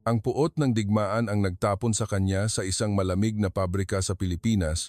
Ang puot ng digmaan ang nagtapon sa kanya sa isang malamig na pabrika sa Pilipinas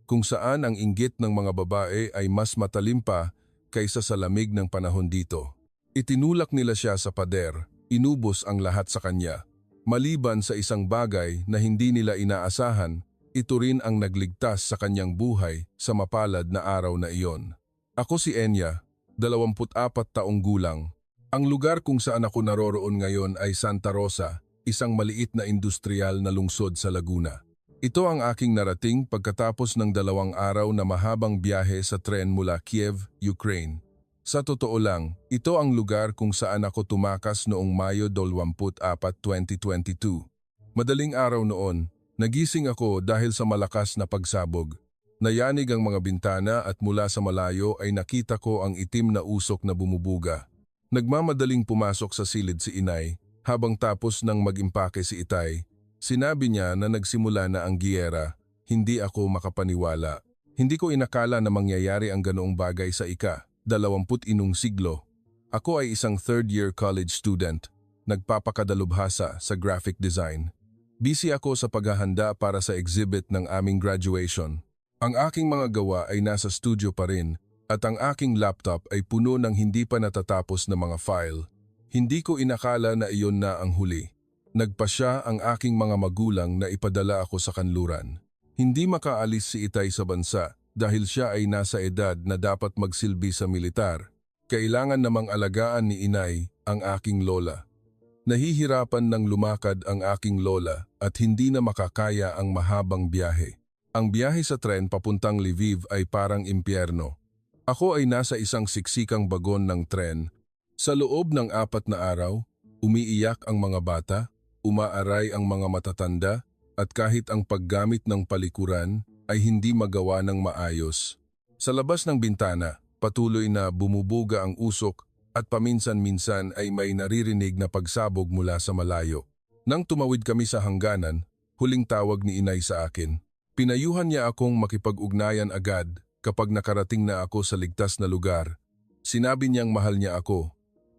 kung saan ang inggit ng mga babae ay mas matalim pa kaysa sa lamig ng panahon dito. Itinulak nila siya sa pader, inubos ang lahat sa kanya. Maliban sa isang bagay na hindi nila inaasahan, ito rin ang nagligtas sa kanyang buhay sa mapalad na araw na iyon. Ako si Enya, 24 taong gulang. Ang lugar kung saan ako naroroon ngayon ay Santa Rosa, isang maliit na industrial na lungsod sa Laguna. Ito ang aking narating pagkatapos ng 2 araw na mahabang biyahe sa tren mula Kiev, Ukraine. Sa totoo lang, ito ang lugar kung saan ako tumakas noong Mayo 24, 2022. Madaling araw noon, nagising ako dahil sa malakas na pagsabog. Nayanig ang mga bintana at mula sa malayo ay nakita ko ang itim na usok na bumubuga. Nagmamadaling pumasok sa silid si Inay, habang tapos nang mag-impake si Itay. Sinabi niya na nagsimula na ang giyera, hindi ako makapaniwala. Hindi ko inakala na mangyayari ang ganoong bagay sa ika-21 siglo. Ako ay isang third-year college student, nagpapakadalubhasa sa graphic design. Busy ako sa paghahanda para sa exhibit ng aming graduation. Ang aking mga gawa ay nasa studio pa rin at ang aking laptop ay puno ng hindi pa natatapos na mga file. Hindi ko inakala na iyon na ang huli. Nagpasya ang aking mga magulang na ipadala ako sa kanluran. Hindi makaalis si Itay sa bansa dahil siya ay nasa edad na dapat magsilbi sa militar. Kailangan namang alagaan ni Inay ang aking lola. Nahihirapan ng lumakad ang aking lola at hindi na makakaya ang mahabang biyahe. Ang biyahe sa tren papuntang Lviv ay parang impyerno. Ako ay nasa isang siksikang bagon ng tren. Sa loob ng 4 na araw, umiiyak ang mga bata, umaaray ang mga matatanda, at kahit ang paggamit ng palikuran ay hindi magawa ng maayos. Sa labas ng bintana, patuloy na bumubuga ang usok at paminsan-minsan ay may naririnig na pagsabog mula sa malayo. Nang tumawid kami sa hangganan, huling tawag ni Inay sa akin. Pinayuhan niya akong makipag-ugnayan agad kapag nakarating na ako sa ligtas na lugar. Sinabi niyang mahal niya ako.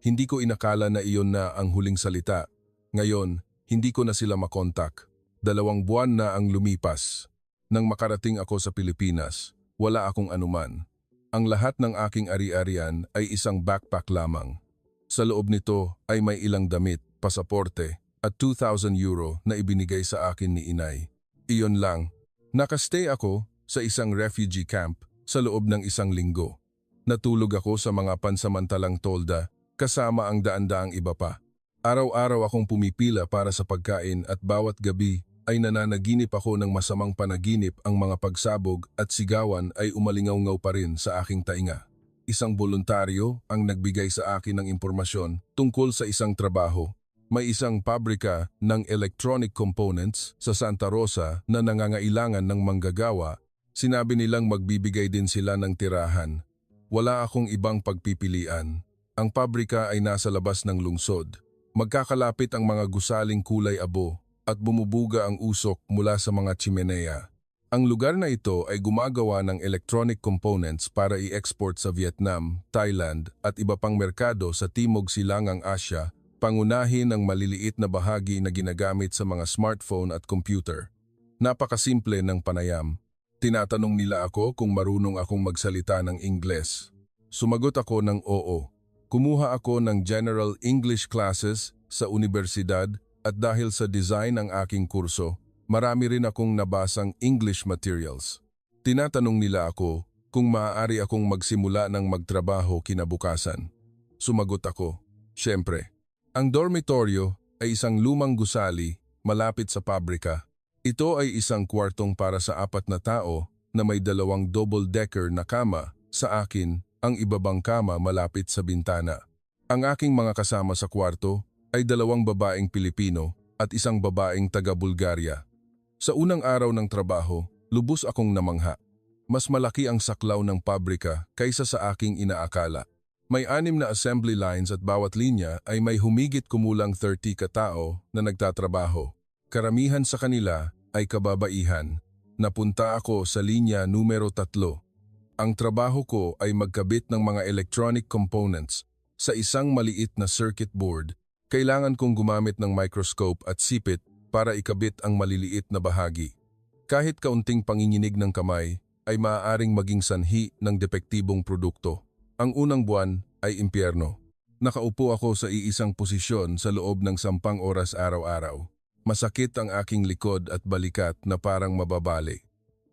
Hindi ko inakala na iyon na ang huling salita. Ngayon, hindi ko na sila makontak. 2 buwan na ang lumipas. Nang makarating ako sa Pilipinas, wala akong anuman. Ang lahat ng aking ari-arian ay isang backpack lamang. Sa loob nito ay may ilang damit, pasaporte at 2,000 euro na ibinigay sa akin ni Inay. Iyon lang. Nakastay ako sa isang refugee camp sa loob ng 1 linggo. Natulog ako sa mga pansamantalang tolda kasama ang daan-daang iba pa. Araw-araw akong pumipila para sa pagkain at bawat gabi ay nananaginip ako ng masamang panaginip. Ang mga pagsabog at sigawan ay umalingaw-ngaw pa rin sa aking tainga. Isang voluntaryo ang nagbigay sa akin ng impormasyon tungkol sa isang trabaho. May isang pabrika ng electronic components sa Santa Rosa na nangangailangan ng manggagawa. Sinabi nilang magbibigay din sila ng tirahan. Wala akong ibang pagpipilian. Ang pabrika ay nasa labas ng lungsod. Magkakalapit ang mga gusaling kulay abo at bumubuga ang usok mula sa mga chimenea. Ang lugar na ito ay gumagawa ng electronic components para i-export sa Vietnam, Thailand at iba pang merkado sa Timog Silangang Asya, pangunahin ang maliliit na bahagi na ginagamit sa mga smartphone at computer. Napakasimple ng panayam. Tinatanong nila ako kung marunong akong magsalita ng Ingles. Sumagot ako ng oo. Kumuha ako ng General English classes sa universidad at dahil sa design ng aking kurso, marami rin akong nabasang English materials. Tinatanong nila ako kung maaari akong magsimula ng magtrabaho kinabukasan. Sumagot ako, siyempre. Ang dormitoryo ay isang lumang gusali malapit sa pabrika. Ito ay isang kwartong para sa 4 na tao na may 2 double-decker na kama. Sa akin, ang ibabang kama malapit sa bintana. Ang aking mga kasama sa kwarto ay 2 babaeng Pilipino at 1 babaeng taga-Bulgaria. Sa unang araw ng trabaho, lubos akong namangha. Mas malaki ang saklaw ng pabrika kaysa sa aking inaakala. May 6 na assembly lines at bawat linya ay may humigit kumulang 30 katao na nagtatrabaho. Karamihan sa kanila ay kababaihan. Napunta ako sa linya numero 3. Ang trabaho ko ay magkabit ng mga electronic components sa isang maliit na circuit board. Kailangan kong gumamit ng microscope at sipit para ikabit ang maliliit na bahagi. Kahit kaunting panginginig ng kamay ay maaaring maging sanhi ng depektibong produkto. Ang unang buwan ay impyerno. Nakaupo ako sa iisang posisyon sa loob ng 10 oras araw-araw. Masakit ang aking likod at balikat na parang mababali.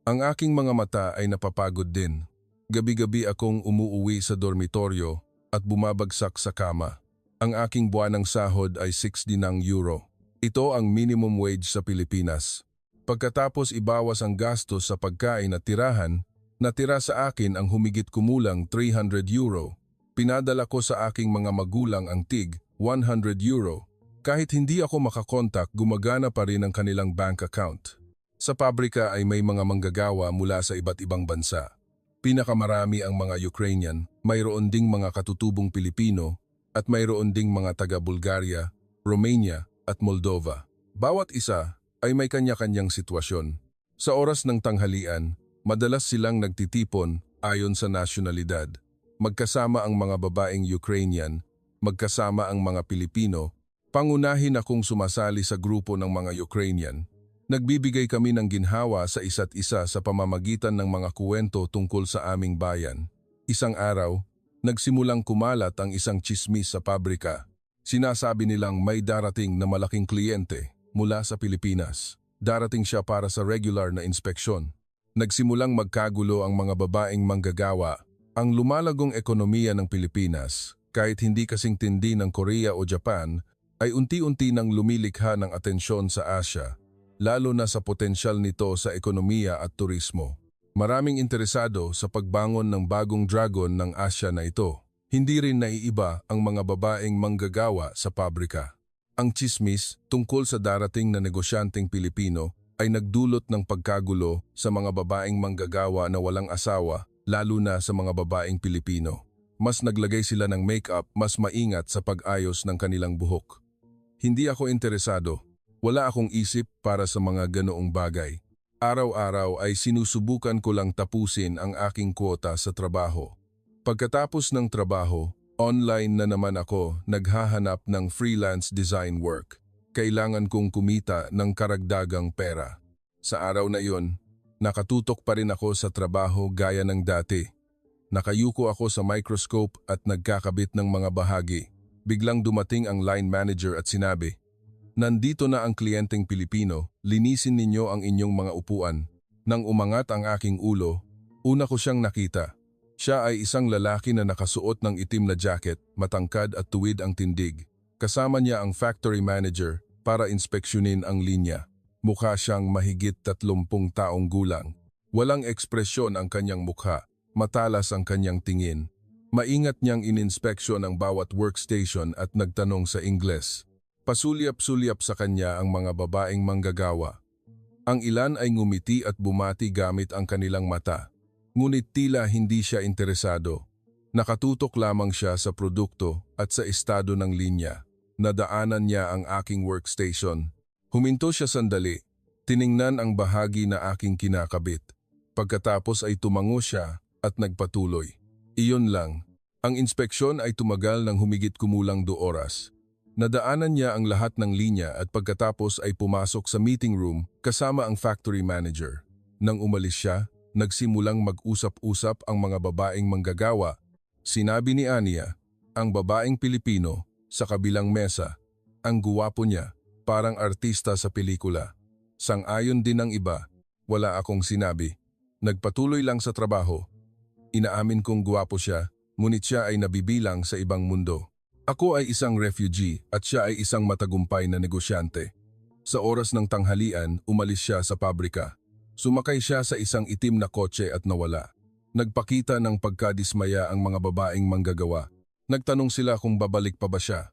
Ang aking mga mata ay napapagod din. Gabi-gabi akong umuuwi sa dormitoryo at bumabagsak sa kama. Ang aking buwanang sahod ay 60 euro. Ito ang minimum wage sa Pilipinas. Pagkatapos ibawas ang gastos sa pagkain at tirahan, natira sa akin ang humigit kumulang 300 euro. Pinadala ko sa aking mga magulang ang tig 100 euro. Kahit hindi ako makakontak, gumagana pa rin ang kanilang bank account. Sa pabrika ay may mga manggagawa mula sa iba't ibang bansa. Pinakamarami ang mga Ukrainian, mayroon ding mga katutubong Pilipino, at mayroon ding mga taga-Bulgaria, Romania at Moldova. Bawat isa ay may kanya-kanyang sitwasyon. Sa oras ng tanghalian, madalas silang nagtitipon ayon sa nasyonalidad. Magkasama ang mga babaeng Ukrainian, magkasama ang mga Pilipino. Pangunahin akong sumasali sa grupo ng mga Ukrainian. Nagbibigay kami ng ginhawa sa isa't isa sa pamamagitan ng mga kuwento tungkol sa aming bayan. Isang araw, nagsimulang kumalat ang isang tsismis sa pabrika. Sinasabi nilang may darating na malaking kliyente mula sa Pilipinas. Darating siya para sa regular na inspeksyon. Nagsimulang magkagulo ang mga babaeng manggagawa. Ang lumalagong ekonomiya ng Pilipinas, kahit hindi kasing tindi ng Korea o Japan, ay unti-unti nang lumilikha ng atensyon sa Asya, lalo na sa potensyal nito sa ekonomiya at turismo. Maraming interesado sa pagbangon ng bagong dragon ng Asya na ito. Hindi rin naiiba ang mga babaeng manggagawa sa pabrika. Ang tsismis tungkol sa darating na negosyanteng Pilipino ay nagdulot ng pagkagulo sa mga babaeng manggagawa na walang asawa, lalo na sa mga babaeng Pilipino. Mas naglagay sila ng make-up, mas maingat sa pag-ayos ng kanilang buhok. Hindi ako interesado. Wala akong isip para sa mga ganoong bagay. Araw-araw ay sinusubukan ko lang tapusin ang aking kwota sa trabaho. Pagkatapos ng trabaho, online na naman ako naghahanap ng freelance design work. Kailangan kong kumita ng karagdagang pera. Sa araw na iyon, nakatutok pa rin ako sa trabaho gaya ng dati. Nakayuko ako sa microscope at nagkakabit ng mga bahagi. Biglang dumating ang line manager at sinabi, "Nandito na ang kliyenteng Pilipino, linisin ninyo ang inyong mga upuan." Nang umangat ang aking ulo, una ko siyang nakita. Siya ay isang lalaki na nakasuot ng itim na jacket, matangkad at tuwid ang tindig. Kasama niya ang factory manager para inspeksyonin ang linya. Mukha siyang mahigit 30 taong gulang. Walang ekspresyon ang kanyang mukha, matalas ang kanyang tingin. Maingat niyang ininspeksyon ang bawat workstation at nagtanong sa Ingles. Pasulyap-sulyap sa kanya ang mga babaeng manggagawa. Ang ilan ay ngumiti at bumati gamit ang kanilang mata. Ngunit tila hindi siya interesado. Nakatutok lamang siya sa produkto at sa estado ng linya. Nadaanan niya ang aking workstation. Huminto siya sandali. Tiningnan ang bahagi na aking kinakabit. Pagkatapos ay tumango siya at nagpatuloy. Iyon lang. Ang inspeksyon ay tumagal ng humigit kumulang 2 oras. Nadaanan niya ang lahat ng linya at pagkatapos ay pumasok sa meeting room kasama ang factory manager. Nang umalis siya, nagsimulang mag-usap-usap ang mga babaeng manggagawa. Sinabi ni Ania, ang babaeng Pilipino, sa kabilang mesa, ang guwapo niya, parang artista sa pelikula. Sang-ayon din ang iba, wala akong sinabi. Nagpatuloy lang sa trabaho. Inaamin kong guwapo siya, ngunit siya ay nabibilang sa ibang mundo. Ako ay isang refugee at siya ay isang matagumpay na negosyante. Sa oras ng tanghalian, umalis siya sa pabrika. Sumakay siya sa isang itim na kotse at nawala. Nagpakita ng pagkadismaya ang mga babaeng manggagawa. Nagtanong sila kung babalik pa ba siya.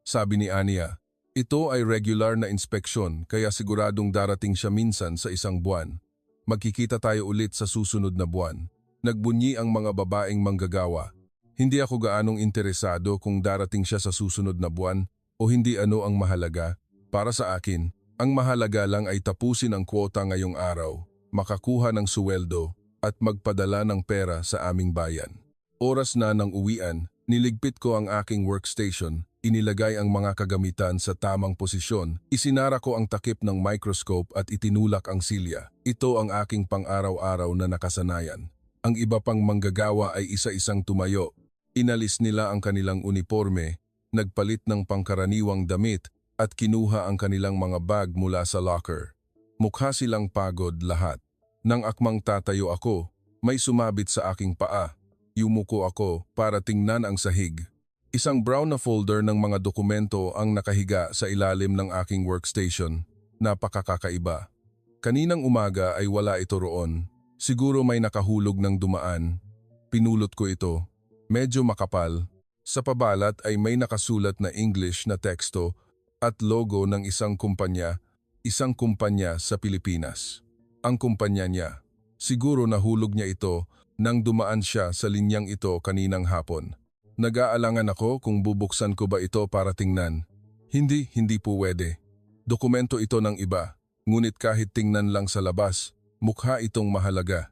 Sabi ni Ania, ito ay regular na inspeksyon kaya siguradong darating siya minsan sa isang buwan. Magkikita tayo ulit sa susunod na buwan. Nagbunyi ang mga babaeng manggagawa. Hindi ako gaanong interesado kung darating siya sa susunod na buwan o hindi ano ang mahalaga. Para sa akin, ang mahalaga lang ay tapusin ang kwota ngayong araw, makakuha ng suweldo at magpadala ng pera sa aming bayan. Oras na ng uwian, niligpit ko ang aking workstation, Inilagay ang mga kagamitan sa tamang posisyon. Isinara ko ang takip ng microscope at itinulak ang silya. Ito ang aking pang-araw-araw na nakasanayan. Ang iba pang manggagawa ay isa-isang tumayo. Inalis nila ang kanilang uniforme, nagpalit ng pangkaraniwang damit at kinuha ang kanilang mga bag mula sa locker. Mukha silang pagod lahat. Nang akmang tatayo ako, may sumabit sa aking paa. Yumuko ako para tingnan ang sahig. Isang brown na folder ng mga dokumento ang nakahiga sa ilalim ng aking workstation. Napakakaiba. Kaninang umaga ay wala ito roon. Siguro may nakahulog ng dumaan. Pinulot ko ito. Medyo makapal. Sa pabalat ay may nakasulat na English na teksto at logo ng isang kumpanya sa Pilipinas. Ang kumpanya niya. Siguro nahulog niya ito nang dumaan siya sa linyang ito kaninang hapon. Nag-aalangan ako kung bubuksan ko ba ito para tingnan. Hindi po pwede. Dokumento ito ng iba, ngunit kahit tingnan lang sa labas, mukha itong mahalaga.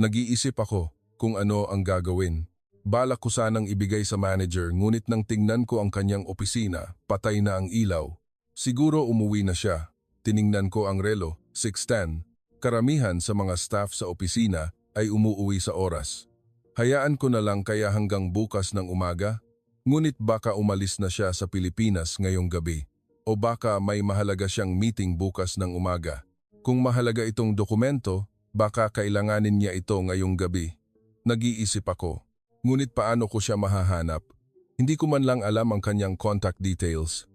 Nag-iisip ako kung ano ang gagawin. Balak ko sanang ibigay sa manager ngunit nang tingnan ko ang kanyang opisina, patay na ang ilaw. Siguro umuwi na siya. Tiningnan ko ang relo, 6:10. Karamihan sa mga staff sa opisina ay umuuwi sa oras. Hayaan ko na lang kaya hanggang bukas ng umaga, ngunit baka umalis na siya sa Pilipinas ngayong gabi. O baka may mahalaga siyang meeting bukas ng umaga. Kung mahalaga itong dokumento, baka kailanganin niya ito ngayong gabi. Nag-iisip ako. Ngunit paano ko siya mahahanap? Hindi ko man lang alam ang kanyang contact details.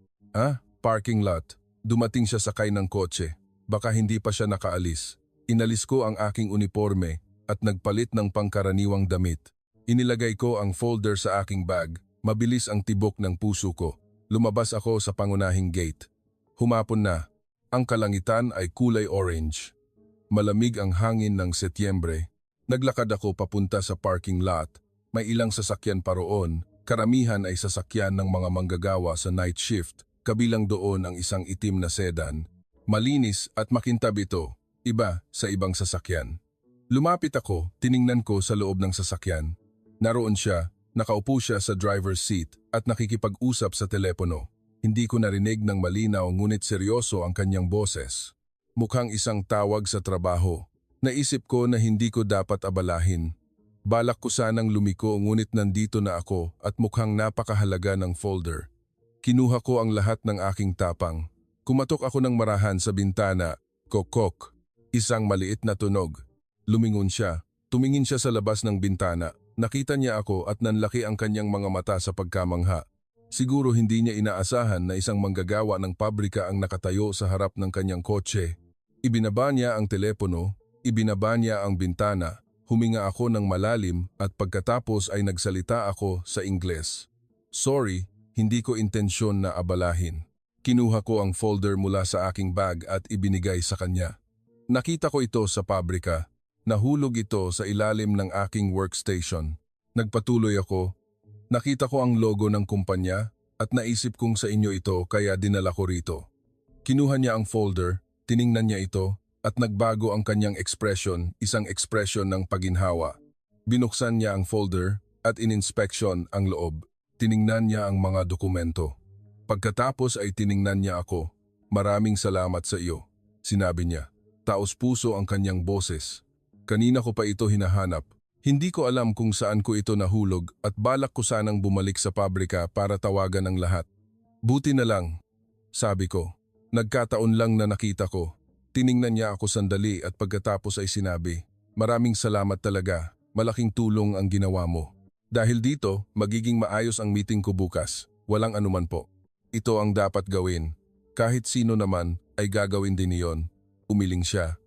Parking lot. Dumating siya sakay ng kotse. Baka hindi pa siya nakaalis. Inalis ko ang aking uniforme at nagpalit ng pangkaraniwang damit. Inilagay ko ang folder sa aking bag. Mabilis ang tibok ng puso ko. Lumabas ako sa pangunahing gate. Humapon na. Ang kalangitan ay kulay orange. Malamig ang hangin ng Setyembre. Naglakad ako papunta sa parking lot. May ilang sasakyan pa roon. Karamihan ay sasakyan ng mga manggagawa sa night shift. Kabilang doon ang isang itim na sedan. Malinis at makintab ito. Iba sa ibang sasakyan. Lumapit ako, tiningnan ko sa loob ng sasakyan. Naroon siya, nakaupo siya sa driver's seat at nakikipag-usap sa telepono. Hindi ko narinig ng malinaw ngunit seryoso ang kanyang boses. Mukhang isang tawag sa trabaho. Naisip ko na hindi ko dapat abalahin. Balak ko sanang lumiko ngunit nandito na ako at mukhang napakahalaga ng folder. Kinuha ko ang lahat ng aking tapang. Kumatok ako ng marahan sa bintana. Kokok. Isang maliit na tunog. Lumingon siya. Tumingin siya sa labas ng bintana. Nakita niya ako at nanlaki ang kanyang mga mata sa pagkamangha. Siguro hindi niya inaasahan na isang manggagawa ng pabrika ang nakatayo sa harap ng kanyang kotse. Ibinaba niya ang telepono, ibinaba niya ang bintana, huminga ako ng malalim at pagkatapos ay nagsalita ako sa Ingles. Sorry, hindi ko intensyon na abalahin. Kinuha ko ang folder mula sa aking bag at ibinigay sa kanya. Nakita ko ito sa pabrika. Nahulog ito sa ilalim ng aking workstation. Nagpatuloy ako. Nakita ko ang logo ng kumpanya at naisip kong sa inyo ito kaya dinala ko rito. Kinuha niya ang folder, tiningnan niya ito at nagbago ang kanyang ekspresyon, isang ekspresyon ng paginhawa. Binuksan niya ang folder at ininspeksyon ang loob. Tiningnan niya ang mga dokumento. Pagkatapos ay tiningnan niya ako. Maraming salamat sa iyo, sinabi niya. Taos-puso ang kanyang boses. Kanina ko pa ito hinahanap. Hindi ko alam kung saan ko ito nahulog at balak ko sanang bumalik sa pabrika para tawagan ang lahat. Buti na lang, sabi ko. Nagkataon lang na nakita ko. Tiningnan niya ako sandali at pagkatapos ay sinabi, maraming salamat talaga, malaking tulong ang ginawa mo. Dahil dito, magiging maayos ang meeting ko bukas. Walang anuman po. Ito ang dapat gawin. Kahit sino naman ay gagawin din iyon. Umiling siya.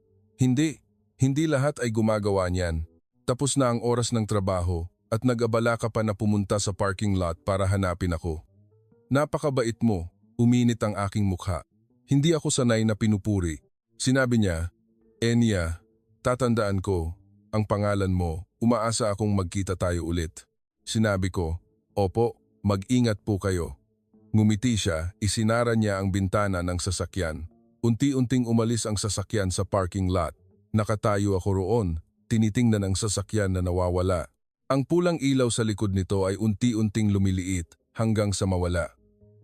Hindi lahat ay gumagawa niyan. Tapos na ang oras ng trabaho at nag-abala ka pa na pumunta sa parking lot para hanapin ako. Napakabait mo, uminit ang aking mukha. Hindi ako sanay na pinupuri. Sinabi niya, Enya, tatandaan ko, ang pangalan mo, umaasa akong magkita tayo ulit. Sinabi ko, opo, mag-ingat po kayo. Ngumiti siya, isinara niya ang bintana ng sasakyan. Unti-unting umalis ang sasakyan sa parking lot. Nakatayo ako roon, tinitingnan ang sasakyan na nawawala. Ang pulang ilaw sa likod nito ay unti-unting lumiliit hanggang sa mawala.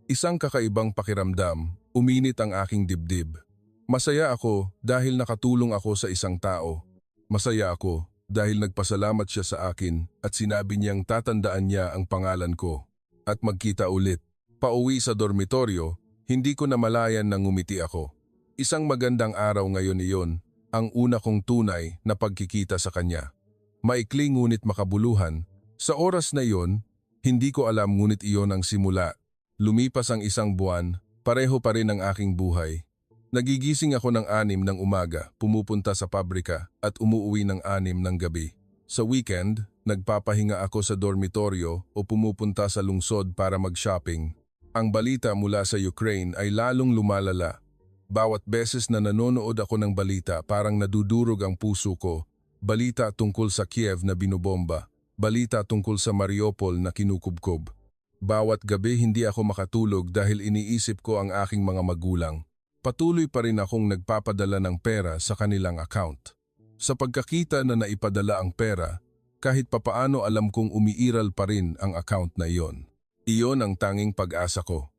Isang kakaibang pakiramdam, uminit ang aking dibdib. Masaya ako dahil nakatulong ako sa isang tao. Masaya ako dahil nagpasalamat siya sa akin at sinabi niyang tatandaan niya ang pangalan ko. At magkita ulit. Pauwi sa dormitoryo, hindi ko namalayan na ngumiti ako. Isang magandang araw ngayon iyon, ang una kong tunay na pagkikita sa kanya. Maikli ngunit makabuluhan. Sa oras na iyon, hindi ko alam ngunit iyon ang simula. Lumipas ang isang buwan, pareho pa rin ang aking buhay. Nagigising ako ng 6 ng umaga, pumupunta sa pabrika at umuuwi ng 6 ng gabi. Sa weekend, nagpapahinga ako sa dormitoryo o pumupunta sa lungsod para mag-shopping. Ang balita mula sa Ukraine ay lalong lumalala. Bawat beses na nanonood ako ng balita, parang nadudurog ang puso ko. Balita tungkol sa Kiev na binobomba. Balita tungkol sa Mariupol na kinukubkob. Bawat gabi hindi ako makatulog dahil iniisip ko ang aking mga magulang. Patuloy pa rin akong nagpapadala ng pera sa kanilang account. Sa pagkakita na naipadala ang pera, kahit papaano alam kong umiiral pa rin ang account na iyon. Iyon ang tanging pag-asa ko.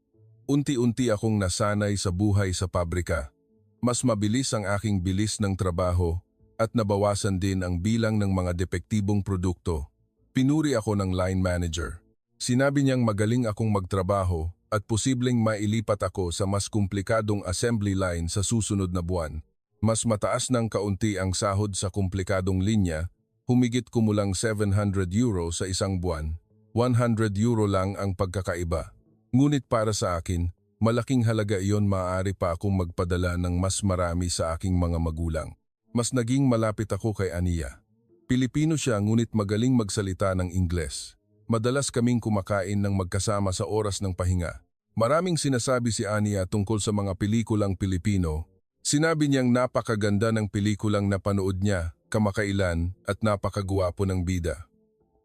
Unti-unti akong nasanay sa buhay sa pabrika. Mas mabilis ang aking bilis ng trabaho at nabawasan din ang bilang ng mga depektibong produkto. Pinuri ako ng line manager. Sinabi niyang magaling akong magtrabaho at posibleng mailipat ako sa mas komplikadong assembly line sa susunod na buwan. Mas mataas ng kaunti ang sahod sa komplikadong linya, humigit kumulang €700 sa isang buwan. €100 lang ang pagkakaiba. Ngunit para sa akin, malaking halaga iyon, maaari pa akong magpadala ng mas marami sa aking mga magulang. Mas naging malapit ako kay Ania. Pilipino siya ngunit magaling magsalita ng Ingles. Madalas kaming kumakain ng magkasama sa oras ng pahinga. Maraming sinasabi si Ania tungkol sa mga pelikulang Pilipino. Sinabi niyang napakaganda ng pelikulang napanood niya kamakailan at napakagwapo ng bida.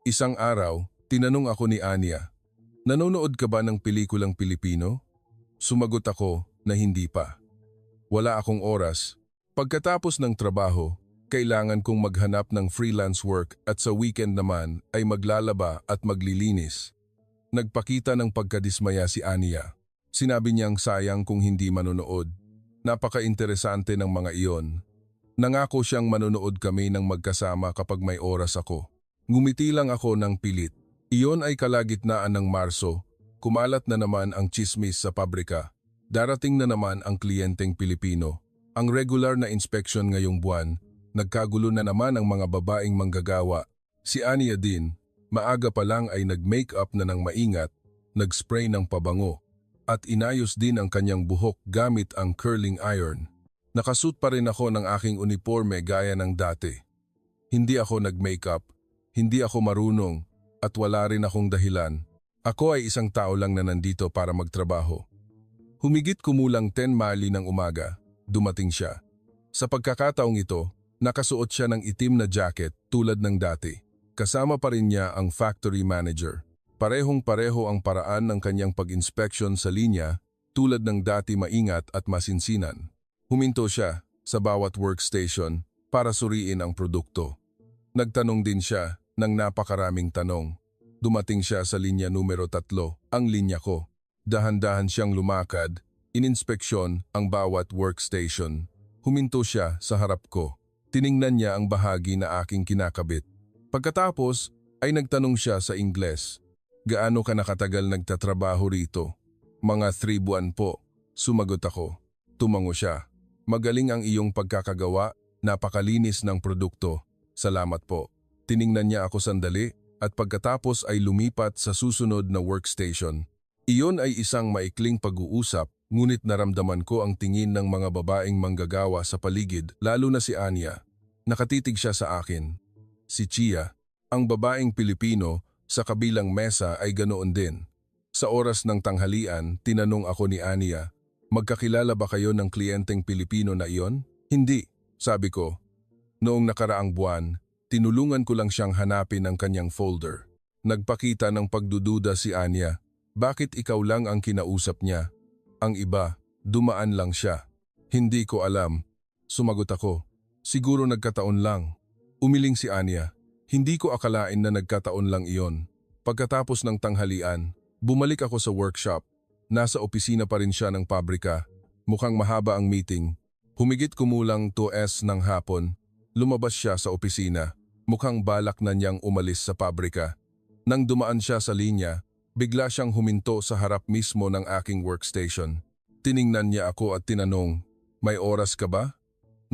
Isang araw, tinanong ako ni Ania, "Nanonood ka ba ng pelikulang Pilipino?" Sumagot ako na hindi pa. Wala akong oras. Pagkatapos ng trabaho, kailangan kong maghanap ng freelance work at sa weekend naman ay maglalaba at maglilinis. Nagpakita ng pagkadismaya si Ania. Sinabi niyang sayang kung hindi manonood. Napaka-interesante ng mga iyon. Nangako siyang manonood kami ng magkasama kapag may oras ako. Ngumiti lang ako ng pilit. Iyon ay kalagitnaan ng Marso. Kumalat na naman ang tsismis sa pabrika. Darating na naman ang kliyenteng Pilipino. Ang regular na inspection ngayong buwan. Nagkagulo na naman ang mga babaeng manggagawa. Si Ania din, maaga pa lang ay nag-makeup na ng maingat, nag-spray ng pabango, at inayos din ang kanyang buhok gamit ang curling iron. Nakasuot pa rin ako ng aking uniforme gaya ng dati. Hindi ako nag-makeup, hindi ako marunong, at wala rin akong dahilan. Ako ay isang tao lang na nandito para magtrabaho. Humigit kumulang 10 mali ng umaga, dumating siya. Sa pagkakataong ito, nakasuot siya ng itim na jacket tulad ng dati. Kasama pa rin niya ang factory manager. Parehong-pareho ang paraan ng kanyang pag-inspeksyon sa linya tulad ng dati, maingat at masinsinan. Huminto siya sa bawat workstation para suriin ang produkto. Nagtanong din siya ng napakaraming tanong. Dumating siya sa linya numero 3, ang linya ko. Dahan-dahan siyang lumakad, ininspeksyon ang bawat workstation. Huminto siya sa harap ko. Tiningnan niya ang bahagi na aking kinakabit. Pagkatapos ay nagtanong siya sa Ingles, "Gaano ka nakatagal nagtatrabaho rito?" "Mga 3 buwan po," sumagot ako. Tumango siya. "Magaling ang iyong pagkakagawa, napakalinis ng produkto. Salamat po." Tiningnan niya ako sandali at pagkatapos ay lumipat sa susunod na workstation. Iyon ay isang maikling pag-uusap, ngunit naramdaman ko ang tingin ng mga babaeng manggagawa sa paligid, lalo na si Ania. Nakatitig siya sa akin. Si Chia, ang babaeng Pilipino, sa kabilang mesa ay ganoon din. Sa oras ng tanghalian, tinanong ako ni Ania, "Magkakilala ba kayo ng kliyenteng Pilipino na iyon?" "Hindi," sabi ko. Noong nakaraang buwan, tinulungan ko lang siyang hanapin ang kanyang folder. Nagpakita ng pagdududa si Ania. "Bakit ikaw lang ang kinausap niya? Ang iba, dumaan lang siya." "Hindi ko alam," sumagot ako. "Siguro nagkataon lang." Umiling si Ania. "Hindi ko akalain na nagkataon lang iyon." Pagkatapos ng tanghalian, bumalik ako sa workshop. Nasa opisina pa rin siya ng pabrika. Mukhang mahaba ang meeting. Humigit kumulang 2:00 ng hapon. Lumabas siya sa opisina. Mukhang balak na niyang umalis sa pabrika. Nang dumaan siya sa linya, bigla siyang huminto sa harap mismo ng aking workstation. Tiningnan niya ako at tinanong, "May oras ka ba?"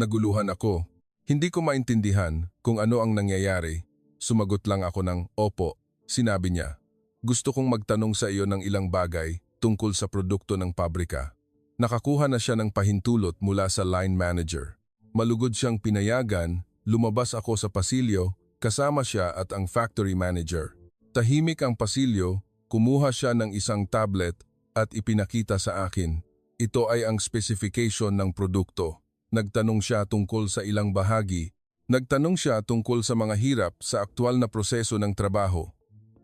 Naguluhan ako. Hindi ko maintindihan kung ano ang nangyayari. Sumagot lang ako ng, "Opo." Sinabi niya, "Gusto kong magtanong sa iyo ng ilang bagay tungkol sa produkto ng pabrika." Nakakuha na siya ng pahintulot mula sa line manager. Malugod siyang pinayagan, lumabas ako sa pasilyo, kasama siya at ang factory manager. Tahimik ang pasilyo, kumuha siya ng isang tablet at ipinakita sa akin. Ito ay ang specification ng produkto. Nagtanong siya tungkol sa ilang bahagi. Nagtanong siya tungkol sa mga hirap sa aktwal na proseso ng trabaho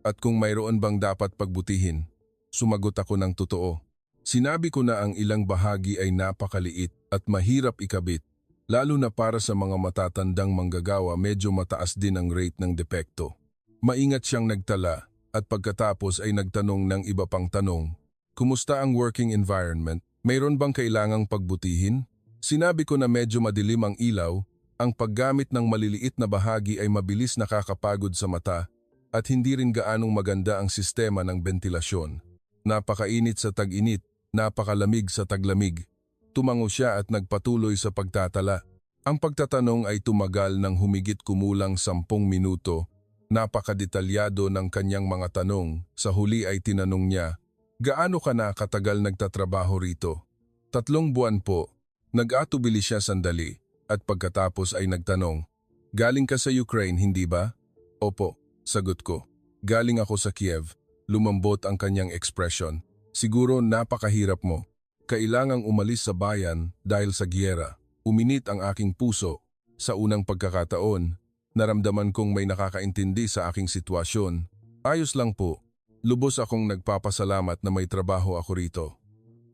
at kung mayroon bang dapat pagbutihin. Sumagot ako ng totoo. Sinabi ko na ang ilang bahagi ay napakaliit at mahirap ikabit, lalo na para sa mga matatandang manggagawa medyo mataas din ang rate ng depekto. Maingat siyang nagtala at pagkatapos ay nagtanong ng iba pang tanong. Kumusta ang working environment? Mayroon bang kailangang pagbutihin? Sinabi ko na medyo madilim ang ilaw, ang paggamit ng maliliit na bahagi ay mabilis nakakapagod sa mata at hindi rin gaanong maganda ang sistema ng bentilasyon. Napakainit sa tag-init, napakalamig sa taglamig. Tumango siya at nagpatuloy sa pagtatala. Ang pagtatanong ay tumagal ng humigit kumulang 10 minuto. Napakadetalyado ng kanyang mga tanong. Sa huli ay tinanong niya, "Gaano ka na katagal nagtatrabaho rito?" 3 buwan po. Nag-atubili siya sandali at pagkatapos ay nagtanong, "Galing ka sa Ukraine, hindi ba?" "Opo," sagot ko. "Galing ako sa Kiev." Lumambot ang kanyang ekspresyon. "Siguro napakahirap mo. Kailangang umalis sa bayan dahil sa giyera." Uminit ang aking puso. Sa unang pagkakataon, naramdaman kong may nakakaintindi sa aking sitwasyon. "Ayos lang po." Lubos akong nagpapasalamat na may trabaho ako rito.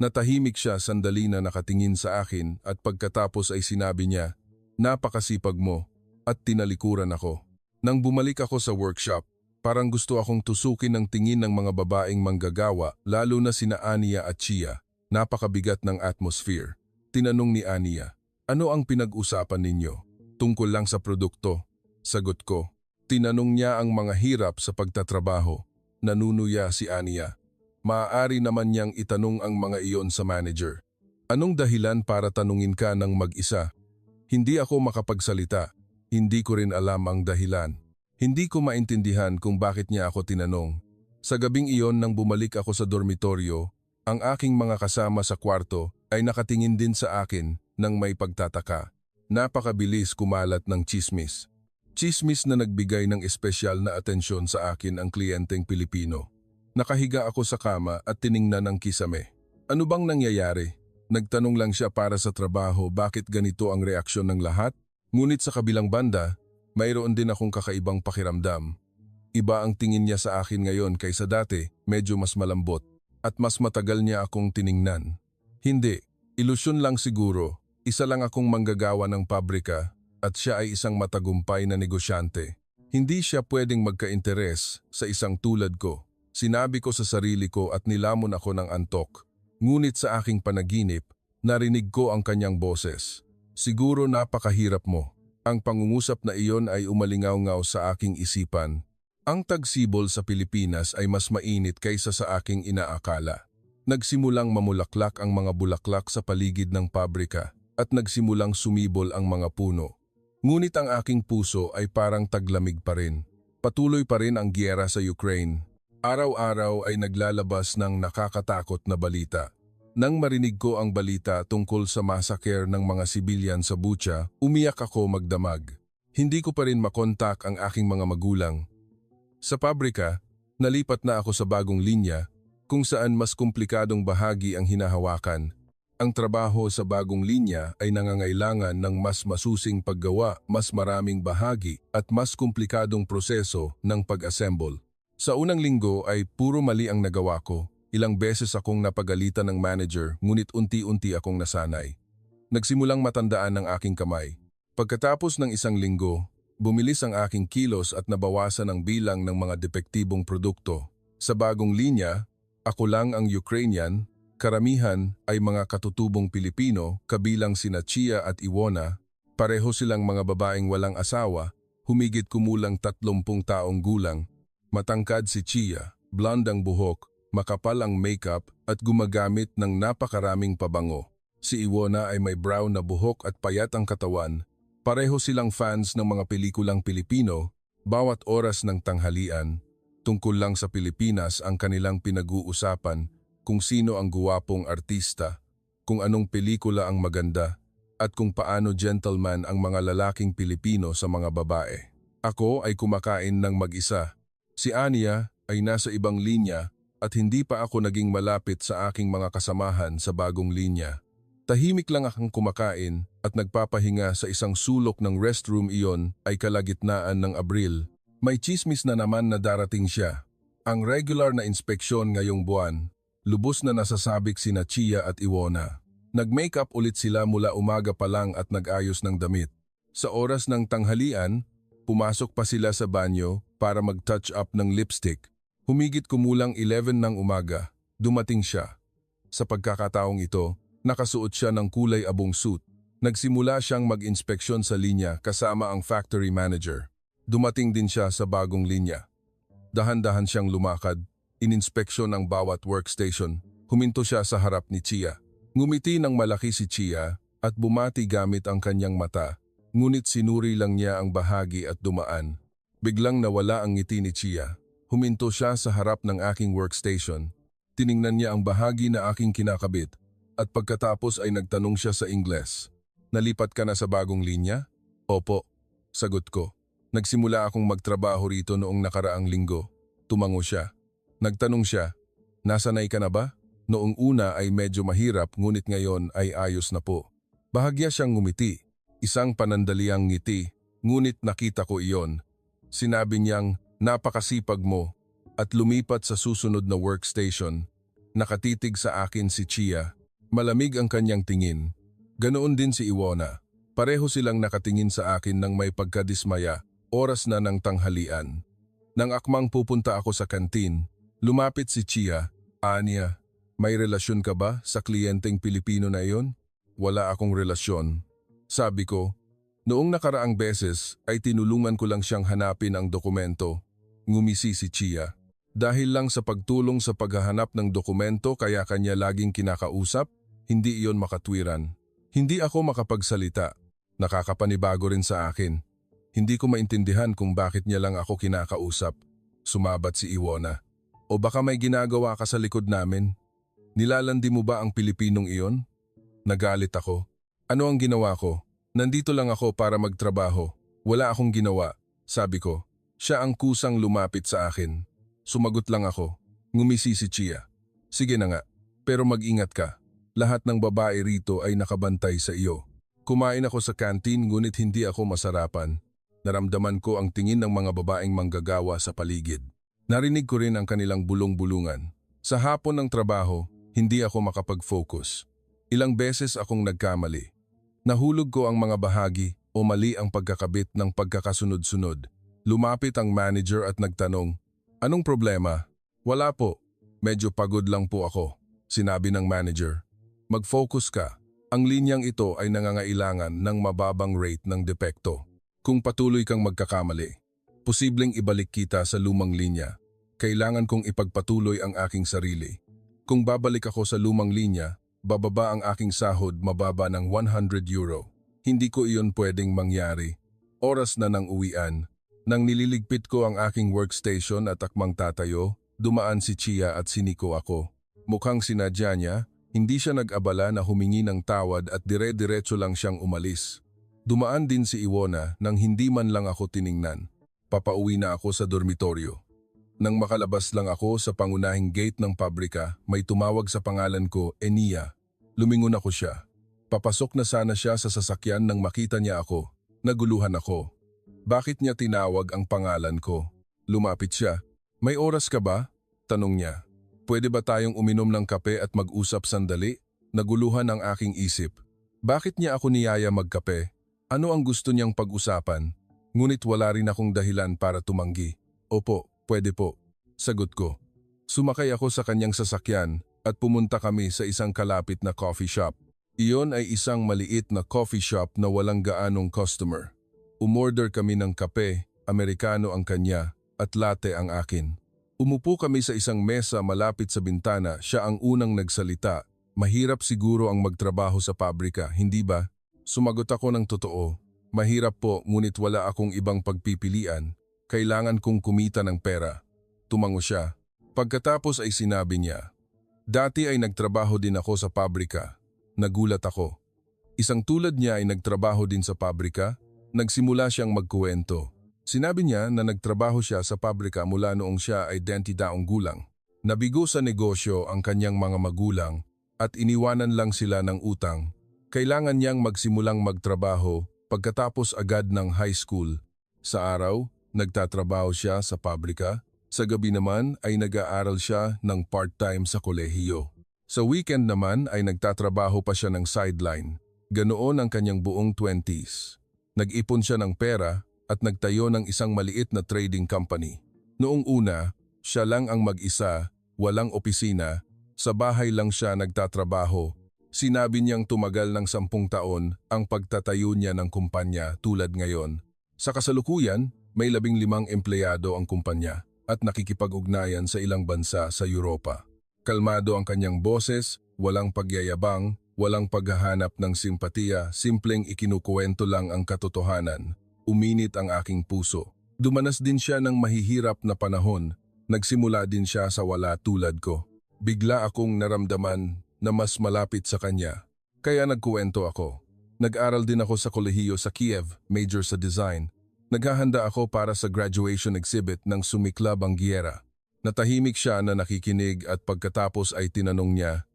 Natahimik siya sandali na nakatingin sa akin at pagkatapos ay sinabi niya, "Napakasipag mo," at tinalikuran ako. Nang bumalik ako sa workshop, parang gusto akong tusukin ng tingin ng mga babaeng manggagawa lalo na sina Ania at Chia. Napakabigat ng atmosphere. Tinanong ni Ania, "Ano ang pinag-usapan ninyo?" "Tungkol lang sa produkto." Sagot ko. Tinanong niya ang mga hirap sa pagtatrabaho. Nanunuya si Ania. Maaari naman niyang itanong ang mga iyon sa manager. "Anong dahilan para tanungin ka ng mag-isa?" Hindi ako makapagsalita. Hindi ko rin alam ang dahilan. Hindi ko maintindihan kung bakit niya ako tinanong. Sa gabing iyon nang bumalik ako sa dormitoryo, ang aking mga kasama sa kwarto ay nakatingin din sa akin nang may pagtataka. Napakabilis kumalat ng tsismis. Tsismis na nagbigay ng espesyal na atensyon sa akin ang kliyenteng Pilipino. Nakahiga ako sa kama at tiningnan ang kisame. "Ano bang nangyayari?" Nagtanong lang siya para sa trabaho bakit ganito ang reaksyon ng lahat. Ngunit sa kabilang banda, mayroon din akong kakaibang pakiramdam. Iba ang tingin niya sa akin ngayon kaysa dati, medyo mas malambot. At mas matagal niya akong tiningnan. Hindi, ilusyon lang siguro. Isa lang akong manggagawa ng pabrika at siya ay isang matagumpay na negosyante. Hindi siya pwedeng magka-interes sa isang tulad ko. Sinabi ko sa sarili ko at nilamon ako ng antok. Ngunit sa aking panaginip, narinig ko ang kanyang boses. "Siguro napakahirap mo." Ang pangungusap na iyon ay umalingaw-ngaw sa aking isipan. Ang tagsibol sa Pilipinas ay mas mainit kaysa sa aking inaakala. Nagsimulang mamulaklak ang mga bulaklak sa paligid ng pabrika at nagsimulang sumibol ang mga puno. Ngunit ang aking puso ay parang taglamig pa rin. Patuloy pa rin ang giyera sa Ukraine. Araw-araw ay naglalabas ng nakakatakot na balita. Nang marinig ko ang balita tungkol sa massacre ng mga sibilyan sa Bucha, umiyak ako magdamag. Hindi ko pa rin makontak ang aking mga magulang. Sa pabrika, nalipat na ako sa bagong linya kung saan mas komplikadong bahagi ang hinahawakan. Ang trabaho sa bagong linya ay nangangailangan ng mas masusing paggawa, mas maraming bahagi at mas komplikadong proseso ng pag-assemble. Sa unang linggo ay puro mali ang nagawa ko. Ilang beses akong napagalitan ng manager ngunit unti-unti akong nasanay. Nagsimulang matandaan ang aking kamay. Pagkatapos ng isang linggo, bumilis ang aking kilos at nabawasan ang bilang ng mga depektibong produkto. Sa bagong linya, ako lang ang Ukrainian Karamihan ay mga katutubong Pilipino kabilang sina Chia at Iwona, pareho silang mga babaeng walang asawa, humigit kumulang 30 taong gulang. Matangkad si Chia, blonde ang buhok, makapal ang makeup at gumagamit ng napakaraming pabango. Si Iwona ay may brown na buhok at payat ang katawan. Pareho silang fans ng mga pelikulang Pilipino, bawat oras ng tanghalian. Tungkol lang sa Pilipinas ang kanilang pinag-uusapan, kung sino ang guwapong artista, kung anong pelikula ang maganda, at kung paano gentleman ang mga lalaking Pilipino sa mga babae. Ako ay kumakain ng mag-isa. Si Anya ay nasa ibang linya at hindi pa ako naging malapit sa aking mga kasamahan sa bagong linya. Tahimik lang akong kumakain at nagpapahinga sa isang sulok ng restroom. Iyon ay kalagitnaan ng Abril. May chismis na naman na darating siya. Ang regular na inspeksyon ngayong buwan, lubos na nasasabik sina Chia at Iwona. Nag-makeup ulit sila mula umaga pa lang at nag-ayos ng damit. Sa oras ng tanghalian, pumasok pa sila sa banyo para mag-touch up ng lipstick. Humigit kumulang 11 ng umaga, dumating siya. Sa pagkakataong ito, nakasuot siya ng kulay abong suit. Nagsimula siyang mag-inspeksyon sa linya kasama ang factory manager. Dumating din siya sa bagong linya. Dahan-dahan siyang lumakad, ininspeksyon ang bawat workstation. Huminto siya sa harap ni Chia. Ngumiti ng malaki si Chia at bumati gamit ang kanyang mata, ngunit sinuri lang niya ang bahagi at dumaan. Biglang nawala ang ngiti ni Chia. Huminto siya sa harap ng aking workstation. Tiningnan niya ang bahagi na aking kinakabit at pagkatapos ay nagtanong siya sa Ingles. Nalipat ka na sa bagong linya? Opo, sagot ko. Nagsimula akong magtrabaho rito noong nakaraang linggo. Tumango siya. Nagtanong siya, nasanay ka na ba? Noong una ay medyo mahirap ngunit ngayon ay ayos na po. Bahagya siyang ngumiti. Isang panandaliang ngiti, ngunit nakita ko iyon. Sinabi niyang, napakasipag mo, at lumipat sa susunod na workstation. Nakatitig sa akin si Chia. Malamig ang kanyang tingin. Ganoon din si Iwona. Pareho silang nakatingin sa akin nang may pagkadismaya, oras na ng tanghalian. Nang akmang pupunta ako sa kantin, lumapit si Chia. Anya, may relasyon ka ba sa kliyenteng Pilipino na iyon? Wala akong relasyon. Sabi ko, noong nakaraang beses ay tinulungan ko lang siyang hanapin ang dokumento. Ngumisi si Chia. Dahil lang sa pagtulong sa paghahanap ng dokumento kaya kanya laging kinakausap, hindi iyon makatwiran. Hindi ako makapagsalita. Nakakapanibago rin sa akin. Hindi ko maintindihan kung bakit niya lang ako kinakausap. Sumabat si Iwona. O baka may ginagawa ka sa likod namin? Nilalandi mo ba ang Pilipinong iyon? Nagalit ako. Ano ang ginawa ko? Nandito lang ako para magtrabaho. Wala akong ginawa, sabi ko. Siya ang kusang lumapit sa akin. Sumagot lang ako. Ngumisi si Chia. Sige na nga, pero mag-ingat ka. Lahat ng babae rito ay nakabantay sa iyo. Kumain ako sa kantin ngunit hindi ako masarapan. Naramdaman ko ang tingin ng mga babaeng manggagawa sa paligid. Narinig ko rin ang kanilang bulong-bulungan. Sa hapon ng trabaho, hindi ako makapag-focus. Ilang beses akong nagkamali. Nahulog ko ang mga bahagi o mali ang pagkakabit ng pagkakasunod-sunod. Lumapit ang manager at nagtanong, anong problema? Wala po. Medyo pagod lang po ako, sinabi ng manager. Mag-focus ka. Ang linyang ito ay nangangailangan ng mababang rate ng depekto. Kung patuloy kang magkakamali, posibleng ibalik kita sa lumang linya. Kailangan kong ipagpatuloy ang aking sarili. Kung babalik ako sa lumang linya, bababa ang aking sahod mababa ng €100. Hindi ko iyon pwedeng mangyari. Oras na ng uwian. Nang nililigpit ko ang aking workstation at akmang tatayo, dumaan si Chia at siniko ako. Mukhang sinadya niya, hindi siya nag-abala na humingi ng tawad at dire-diretso lang siyang umalis. Dumaan din si Iwona nang hindi man lang ako tiningnan. Papauwi na ako sa dormitoryo. Nang makalabas lang ako sa pangunahing gate ng pabrika, may tumawag sa pangalan ko, Enia. Lumingon ako siya. Papasok na sana siya sa sasakyan nang makita niya ako. Naguluhan ako. Bakit niya tinawag ang pangalan ko? Lumapit siya. May oras ka ba? Tanong niya. Pwede ba tayong uminom ng kape at mag-usap sandali? Naguluhan ang aking isip. Bakit niya ako niyaya magkape? Ano ang gusto niyang pag-usapan? Ngunit wala rin akong dahilan para tumanggi. Opo, pwede po. Sagot ko. Sumakay ako sa kanyang sasakyan at pumunta kami sa isang kalapit na coffee shop. Iyon ay isang maliit na coffee shop na walang gaanong customer. Umorder kami ng kape, Amerikano ang kanya, at latte ang akin. Umupo kami sa isang mesa malapit sa bintana, siya ang unang nagsalita. Mahirap siguro ang magtrabaho sa pabrika, hindi ba? Sumagot ako ng totoo. Mahirap po, ngunit wala akong ibang pagpipilian. Kailangan kong kumita ng pera. Tumango siya. Pagkatapos ay sinabi niya, dati ay nagtrabaho din ako sa pabrika. Nagulat ako. Isang tulad niya ay nagtrabaho din sa pabrika. Nagsimula siyang magkuwento. Sinabi niya na nagtrabaho siya sa pabrika mula noong siya ay 20 taong gulang. Nabigo sa negosyo ang kanyang mga magulang at iniwanan lang sila ng utang. Kailangan niyang magsimulang magtrabaho pagkatapos agad ng high school. Sa araw, nagtatrabaho siya sa pabrika. Sa gabi naman ay nag-aaral siya ng part-time sa kolehiyo. Sa weekend naman ay nagtatrabaho pa siya ng sideline. Ganoon ang kanyang buong 20s. Nag-ipon siya ng pera at nagtayo ng isang maliit na trading company. Noong una, siya lang ang mag-isa, walang opisina, sa bahay lang siya nagtatrabaho. Sinabi niyang tumagal ng 10 taon ang pagtatayo niya ng kumpanya tulad ngayon. Sa kasalukuyan, may 15 empleyado ang kumpanya at nakikipag-ugnayan sa ilang bansa sa Europa. Kalmado ang kanyang boses, walang pagyayabang, walang paghahanap ng simpatiya, simpleng ikinukuwento lang ang katotohanan. Uminit ang aking puso. Dumanas din siya ng mahihirap na panahon. Nagsimula din siya sa wala tulad ko. Bigla akong naramdaman na mas malapit sa kanya. Kaya nagkuwento ako. Nag-aral din ako sa kolehiyo sa Kiev, major sa design. Naghahanda ako para sa graduation exhibit ng Sumikla Bangiera. Natahimik siya na nakikinig at pagkatapos ay tinanong niya,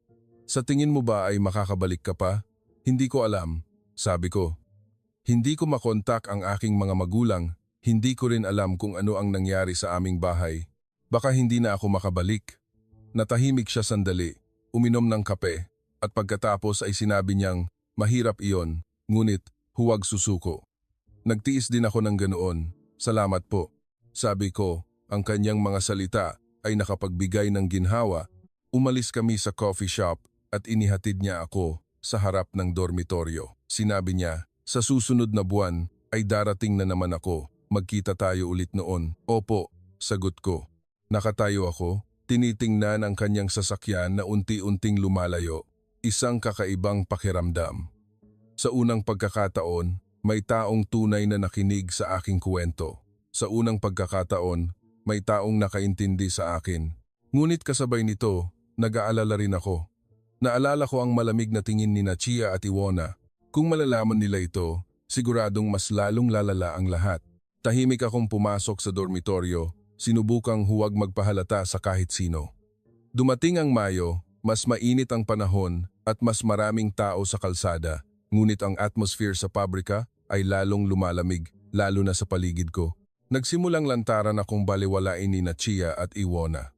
sa tingin mo ba ay makakabalik ka pa? Hindi ko alam, sabi ko. Hindi ko makontak ang aking mga magulang, hindi ko rin alam kung ano ang nangyari sa aming bahay. Baka hindi na ako makabalik. Natahimik siya sandali, uminom ng kape, at pagkatapos ay sinabi niyang, mahirap iyon, ngunit huwag susuko. Nagtiis din ako ng ganoon, salamat po. Sabi ko, ang kanyang mga salita ay nakapagbigay ng ginhawa. Umalis kami sa coffee shop at inihatid niya ako sa harap ng dormitoryo. Sinabi niya, sa susunod na buwan ay darating na naman ako. Magkita tayo ulit noon. Opo, sagot ko. Nakatayo ako, tinitingnan ang kanyang sasakyan na unti-unting lumalayo. Isang kakaibang pakiramdam. Sa unang pagkakataon, may taong tunay na nakinig sa aking kuwento. Sa unang pagkakataon, may taong nakaintindi sa akin. Ngunit kasabay nito, nag-aalala rin ako. Naalala ko ang malamig na tingin ni Chia at Iwona. Kung malalaman nila ito, siguradong mas lalong lalala ang lahat. Tahimik akong pumasok sa dormitoryo, sinubukang huwag magpahalata sa kahit sino. Dumating ang Mayo, mas mainit ang panahon at mas maraming tao sa kalsada. Ngunit ang atmosphere sa pabrika ay lalong lumalamig, lalo na sa paligid ko. Nagsimulang lantaran akong baliwalain ni Chia at Iwona.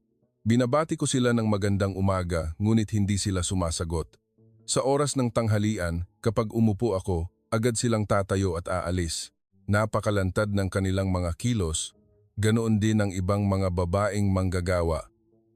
Binabati ko sila ng magandang umaga, ngunit hindi sila sumasagot. Sa oras ng tanghalian, kapag umupo ako, agad silang tatayo at aalis. Napakalantad ng kanilang mga kilos, ganoon din ang ibang mga babaeng manggagawa.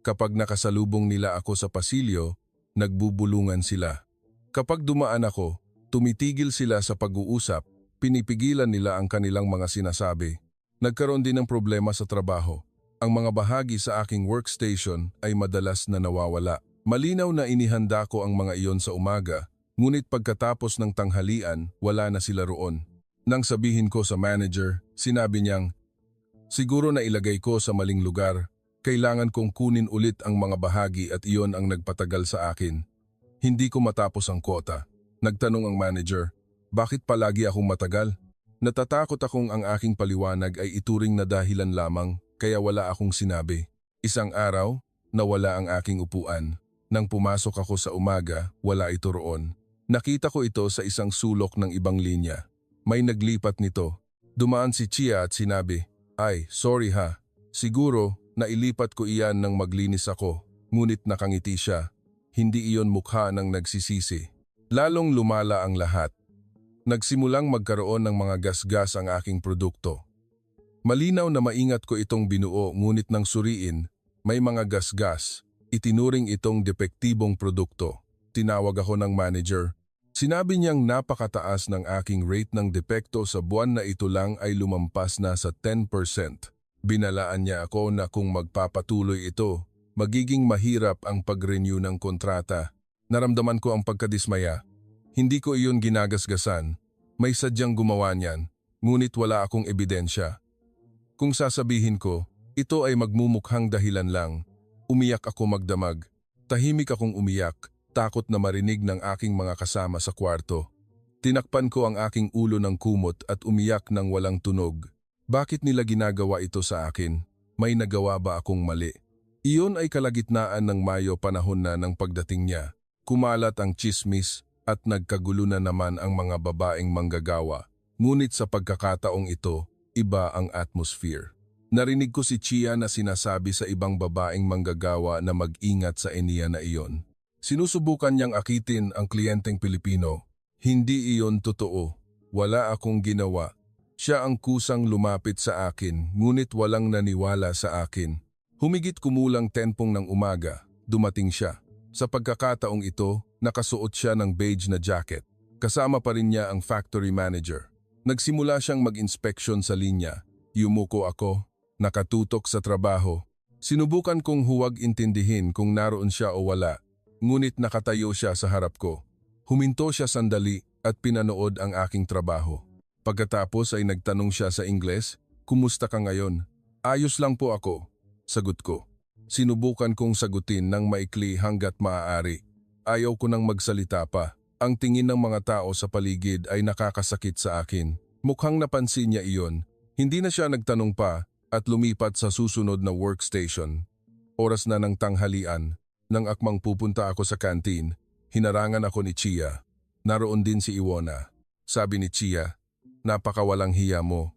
Kapag nakasalubong nila ako sa pasilyo, nagbubulungan sila. Kapag dumaan ako, tumitigil sila sa pag-uusap, pinipigilan nila ang kanilang mga sinasabi. Nagkaroon din ng problema sa trabaho. Ang mga bahagi sa aking workstation ay madalas na nawawala. Malinaw na inihanda ko ang mga iyon sa umaga, ngunit pagkatapos ng tanghalian, wala na sila roon. Nang sabihin ko sa manager, sinabi niyang, siguro na ilagay ko sa maling lugar. Kailangan kong kunin ulit ang mga bahagi at iyon ang nagpatagal sa akin. Hindi ko matapos ang quota. Nagtanong ang manager, bakit palagi akong matagal? Natatakot akong ang aking paliwanag ay ituring na dahilan lamang, kaya wala akong sinabi. Isang araw, nawala ang aking upuan. Nang pumasok ako sa umaga, wala ito roon. Nakita ko ito sa isang sulok ng ibang linya. May naglipat nito. Dumaan si Chia at sinabi, ay, sorry ha. Siguro, nailipat ko iyan nang maglinis ako. Ngunit nakangiti siya. Hindi iyon mukha ng nagsisisi. Lalong lumala ang lahat. Nagsimulang magkaroon ng mga gasgas ang aking produkto. Malinaw na maingat ko itong binuo ngunit nang suriin, may mga gasgas. Itinuring itong depektibong produkto. Tinawag ako ng manager. Sinabi niyang napakataas ng aking rate ng depekto sa buwan na ito lang ay lumampas na sa 10%. Binalaan niya ako na kung magpapatuloy ito, magiging mahirap ang pag-renew ng kontrata. Naramdaman ko ang pagkadismaya. Hindi ko iyon ginagasgasan. May sadyang gumawa niyan, ngunit wala akong ebidensya. Kung sasabihin ko, ito ay magmumukhang dahilan lang. Umiyak ako magdamag. Tahimik akong umiyak, takot na marinig ng aking mga kasama sa kwarto. Tinakpan ko ang aking ulo ng kumot at umiyak ng walang tunog. Bakit nila ginagawa ito sa akin? May nagawa ba akong mali? Iyon ay kalagitnaan ng Mayo, panahon na ng pagdating niya. Kumalat ang tsismis at nagkagulo na naman ang mga babaeng manggagawa. Ngunit sa pagkakataong ito, iba ang atmosphere. Narinig ko si Chia na sinasabi sa ibang babaeng manggagawa na mag-ingat sa eniya na iyon. Sinusubukan niyang akitin ang kliyenteng Pilipino. Hindi iyon totoo. Wala akong ginawa. Siya ang kusang lumapit sa akin, ngunit walang naniwala sa akin. Humigit kumulang 10 ng umaga, dumating siya. Sa pagkakataong ito, nakasuot siya ng beige na jacket. Kasama pa rin niya ang factory manager. Nagsimula siyang mag-inspeksyon sa linya. Yumuko ako, nakatutok sa trabaho. Sinubukan kong huwag intindihin kung naroon siya o wala. Ngunit nakatayo siya sa harap ko. Huminto siya sandali at pinanood ang aking trabaho. Pagkatapos ay nagtanong siya sa Ingles, "Kumusta ka ngayon?" "Ayos lang po ako," sagot ko. Sinubukan kong sagutin ng maikli hanggat maaari. Ayaw ko nang magsalita pa. Ang tingin ng mga tao sa paligid ay nakakasakit sa akin. Mukhang napansin niya iyon. Hindi na siya nagtanong pa at lumipat sa susunod na workstation. Oras na ng tanghalian. Nang akmang pupunta ako sa kantin, hinarangan ako ni Chia. Naroon din si Iwona. Sabi ni Chia, "Napakawalang hiya mo.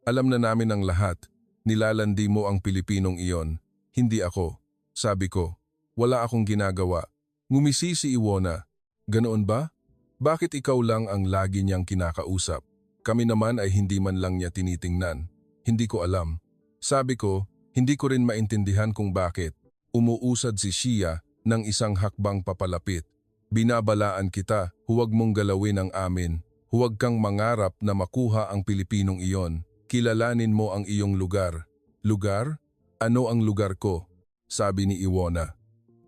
Alam na namin ang lahat. Nilalandi mo ang Pilipinong iyon. Hindi ako." Sabi ko, "Wala akong ginagawa." Ngumisi si Iwona. "Ganoon ba? Bakit ikaw lang ang lagi niyang kinakausap? Kami naman ay hindi man lang niya tinitingnan." "Hindi ko alam." Sabi ko, "Hindi ko rin maintindihan kung bakit." Umuusad si Chia ng isang hakbang papalapit. "Binabalaan kita, huwag mong galawin ang amin. Huwag kang mangarap na makuha ang Pilipinong iyon. Kilalanin mo ang iyong lugar." "Lugar? Ano ang lugar ko?" Sabi ni Iwona.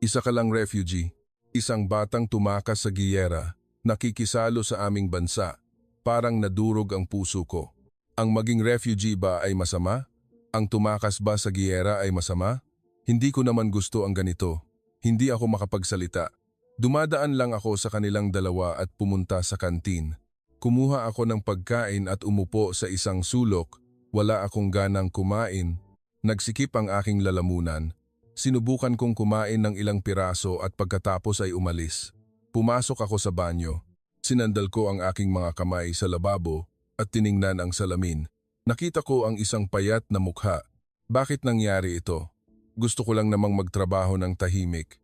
"Isa ka lang refugee. Isang batang tumakas sa giyera, nakikisalo sa aming bansa. Parang nadurog ang puso ko. Ang maging refugee ba ay masama? Ang tumakas ba sa giyera ay masama? Hindi ko naman gusto ang ganito. Hindi ako makapagsalita. Dumadaan lang ako sa kanilang dalawa at pumunta sa kantin. Kumuha ako ng pagkain at umupo sa isang sulok. Wala akong ganang kumain. Nagsikip ang aking lalamunan. Sinubukan kong kumain ng ilang piraso at pagkatapos ay umalis. Pumasok ako sa banyo. Sinandal ko ang aking mga kamay sa lababo at tiningnan ang salamin. Nakita ko ang isang payat na mukha. Bakit nangyari ito? Gusto ko lang namang magtrabaho ng tahimik.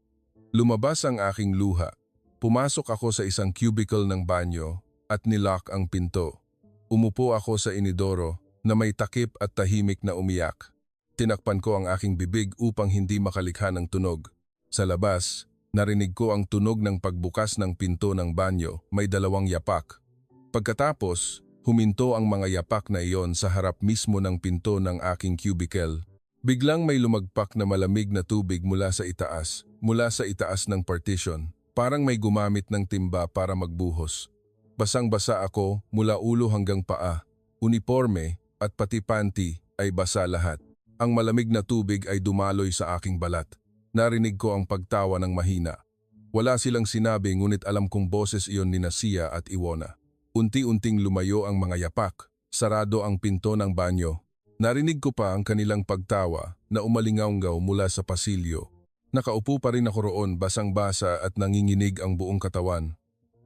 Lumabas ang aking luha. Pumasok ako sa isang cubicle ng banyo at nilock ang pinto. Umupo ako sa inidoro na may takip at tahimik na umiyak. Tinakpan ko ang aking bibig upang hindi makalikha ng tunog. Sa labas, narinig ko ang tunog ng pagbukas ng pinto ng banyo, may 2 yapak. Pagkatapos, huminto ang mga yapak na iyon sa harap mismo ng pinto ng aking cubicle. Biglang may lumagpak na malamig na tubig mula sa itaas ng partition. Parang may gumamit ng timba para magbuhos. Basang-basa ako mula ulo hanggang paa. Uniforme at pati panty ay basa lahat. Ang malamig na tubig ay dumaloy sa aking balat. Narinig ko ang pagtawa ng mahina. Wala silang sinabi ngunit alam kong boses iyon ni Sia at Iwona. Unti-unting lumayo ang mga yapak. Sarado ang pinto ng banyo. Narinig ko pa ang kanilang pagtawa na umalingaw-ngaw mula sa pasilyo. Nakaupo pa rin ako roon, basang-basa at nanginginig ang buong katawan.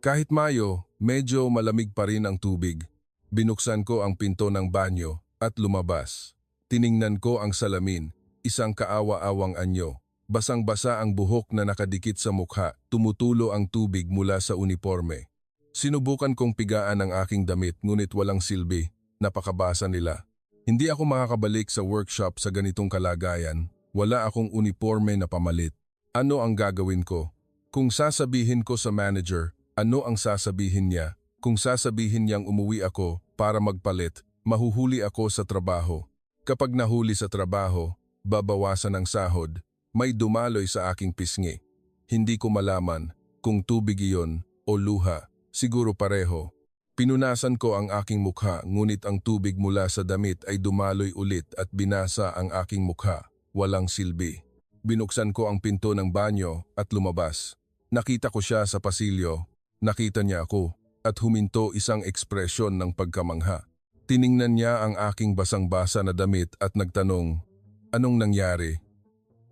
Kahit Mayo, medyo malamig pa rin ang tubig. Binuksan ko ang pinto ng banyo at lumabas. Tiningnan ko ang salamin, isang kaawa-awang anyo. Basang-basa ang buhok na nakadikit sa mukha, tumutulo ang tubig mula sa uniforme. Sinubukan kong pigaan ang aking damit ngunit walang silbi, napakabasa nila. Hindi ako makakabalik sa workshop sa ganitong kalagayan. Wala akong uniforme na pamalit. Ano ang gagawin ko? Kung sasabihin ko sa manager, ano ang sasabihin niya? Kung sasabihin niyang umuwi ako para magpalit, mahuhuli ako sa trabaho. Kapag nahuli sa trabaho, babawasan ang sahod, may dumaloy sa aking pisngi. Hindi ko malaman kung tubig iyon o luha, siguro pareho. Pinunasan ko ang aking mukha ngunit ang tubig mula sa damit ay dumaloy ulit at binasa ang aking mukha, walang silbi. Binuksan ko ang pinto ng banyo at lumabas. Nakita ko siya sa pasilyo, nakita niya ako at huminto isang ekspresyon ng pagkamangha. Tiningnan niya ang aking basang-basa na damit at nagtanong, "Anong nangyari?"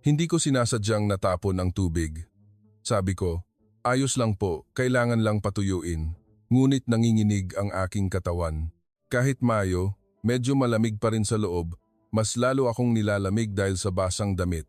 Hindi ko sinasadyang natapon ang tubig. Sabi ko, "Ayos lang po, kailangan lang patuyuin." Ngunit nanginginig ang aking katawan. Kahit Mayo, medyo malamig pa rin sa loob, mas lalo akong nilalamig dahil sa basang damit.